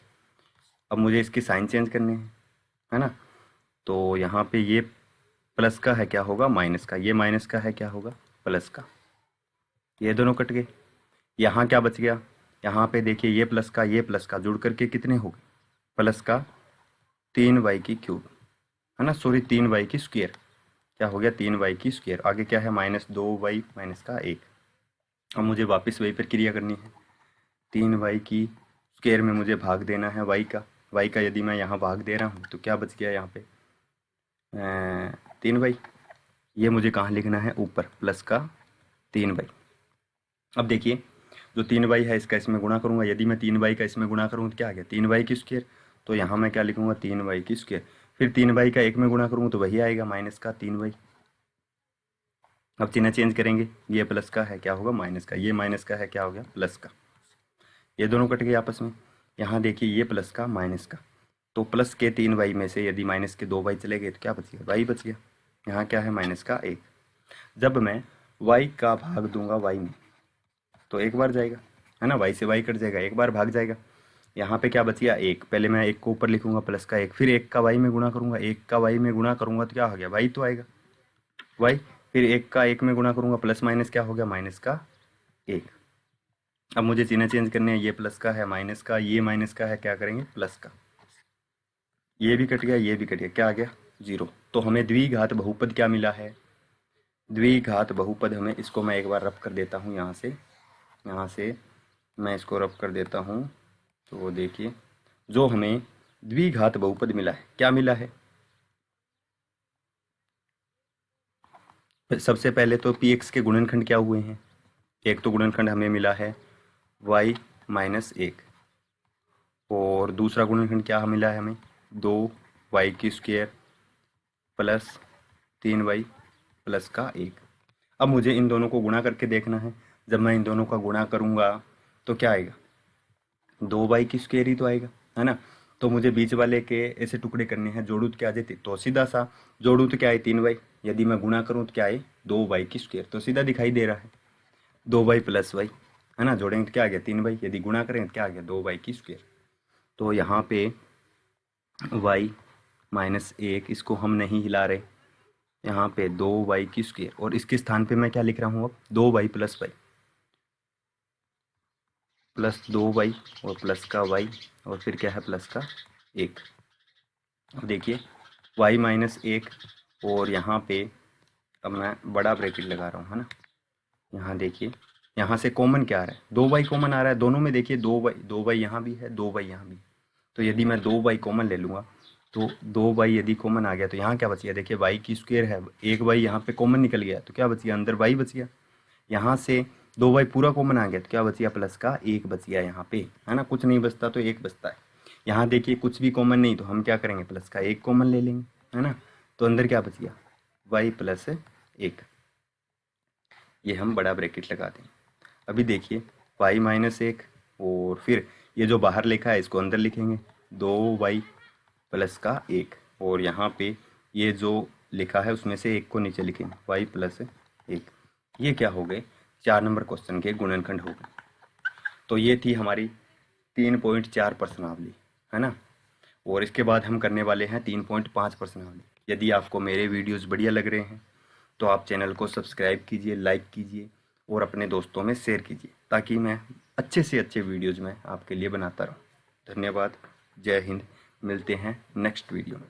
अब मुझे इसके साइन चेंज करने हैं, है ना। तो यहाँ पे ये प्लस का है क्या होगा, माइनस का, ये माइनस का है क्या होगा, प्लस का। ये दोनों कट गए, यहाँ क्या बच गया, यहाँ पे देखिए ये प्लस का ये प्लस का जुड़ करके कितने हो गए, प्लस का 3y की क्यूब, है ना, सॉरी 3y की स्क्वायर, क्या हो गया 3y की स्क्वायर। आगे क्या है, माइनस 2y माइनस का 1। अब मुझे वापस वही प्रक्रिया करनी है, 3y की स्क्वायर में मुझे भाग देना है y का यदि मैं यहाँ भाग दे रहा हूँ तो क्या बच गया यहाँ पे 3y। ये मुझे कहाँ लिखना है, ऊपर, प्लस का 3y। अब देखिए जो 3y है इसका इसमें गुणा करूँगा, यदि मैं 3y का इसमें गुणा करूँ तो क्या आ गया, 3y की स्क्वायर। तो यहाँ मैं क्या लिखूँगा, 3y की स्क्वायर, फिर 3y का 1 में गुणा करूँ तो वही आएगा, माइनस का 3y। अब चिन्ह चेंज करेंगे, ये प्लस का है क्या होगा, माइनस का, ये माइनस का है क्या हो गया, प्लस का। ये दोनों कट गए आपस में। यहाँ देखिए ये प्लस का माइनस का, तो प्लस के 3y में से यदि माइनस के 2y चले गए तो क्या बच गया, y बच गया। यहाँ क्या है, माइनस का 1। जब मैं y का भाग दूंगा y में तो एक बार जाएगा, है ना, y से y कट जाएगा, एक बार भाग जाएगा। यहाँ पे क्या बच गया, 1। पहले मैं 1 को ऊपर लिखूंगा, प्लस का 1, फिर 1 का y में गुणा करूंगा, 1 का y में गुणा करूंगा तो क्या हो गया, y तो आएगा y, फिर 1 का 1 में गुणा करूंगा, प्लस माइनस क्या हो गया, माइनस का 1। अब मुझे चिन्ह चेंज करने हैं, ये प्लस का है माइनस का, ये माइनस का है, क्या करेंगे, प्लस का। ये भी कट गया, ये भी कट गया, क्या आ गया, 0। तो हमें द्विघात बहुपद क्या मिला है, द्विघात बहुपद हमें, इसको मैं एक बार रब कर देता हूँ, यहाँ से मैं इसको रब कर देता हूँ। तो देखिए जो हमें द्विघात बहुपद मिला है, क्या मिला है, सबसे पहले तो px के गुणनखंड क्या हुए हैं, एक तो गुणनखंड हमें मिला है y माइनस 1, और दूसरा गुणनखंड क्या मिला है हमें, 2y की स्क्वायर प्लस 3y प्लस का 1। अब मुझे इन दोनों को गुणा करके देखना है। जब मैं इन दोनों का गुणा करूँगा तो क्या आएगा, 2y की स्क्वायर ही तो आएगा, है ना। तो मुझे बीच वाले के ऐसे टुकड़े करने हैं, जोड़ू तो क्या आ जाती, तो सीधा सा जोड़ू तो क्या है, 3y, यदि मैं गुणा करूँ तो क्या है, 2y की स्क्वायर, तो सीधा दिखाई दे रहा है 2y प्लस y, है ना। जोड़ेंगे तो क्या आ गया, 3y, यदि गुणा करें तो क्या आ गया, 2y की स्क्वायर। तो यहाँ पे y माइनस 1 इसको हम नहीं हिला रहे, यहाँ पे 2y की स्क्वायर, और इसके स्थान पे मैं क्या लिख रहा हूँ, अब 2y plus y, plus 2y और प्लस का y, और फिर क्या है, प्लस का 1। अब देखिए y माइनस 1, और यहाँ पे अब मैं बड़ा ब्रैकेट लगा रहा हूँ, है ना। यहाँ देखिए यहाँ से कॉमन क्या आ रहा है, 2y कॉमन आ रहा है दोनों में, देखिए 2y यहाँ भी है, 2y यहाँ भी। तो यदि मैं 2y कॉमन ले लूँगा तो 2y यदि कॉमन आ गया तो यहाँ क्या बच गया, देखिए y की स्क्वायर है, एक y यहाँ पे कॉमन निकल गया तो क्या बच गया, अंदर y बच गया। यहाँ से 2y पूरा कॉमन आ गया तो क्या बच गया, प्लस का 1 बच गया यहाँ पे, है ना। कुछ नहीं बचता तो 1 बचता है। यहाँ देखिए कुछ भी कॉमन नहीं, तो हम क्या करेंगे, प्लस का एक कॉमन ले लेंगे, है ना। तो अंदर क्या बच गया, y प्लस 1, ये हम बड़ा ब्रैकेट लगा देंगे। अभी देखिए y माइनस 1, और फिर ये जो बाहर लिखा है इसको अंदर लिखेंगे, 2y प्लस का 1, और यहाँ पे ये जो लिखा है उसमें से एक को नीचे लिखेंगे, y प्लस 1। ये क्या हो गए, 4 नंबर क्वेश्चन के गुणनखंड हो गए। तो ये थी हमारी 3.4 प्रश्नावली, है ना। और इसके बाद हम करने वाले हैं 3.5 प्रश्नावली। यदि आपको मेरे वीडियोस बढ़िया लग रहे हैं तो आप चैनल को सब्सक्राइब कीजिए, लाइक कीजिए और अपने दोस्तों में शेयर कीजिए, ताकि मैं अच्छे से अच्छे वीडियोज़ में आपके लिए बनाता रहूँ। धन्यवाद, जय हिंद, मिलते हैं नेक्स्ट वीडियो में।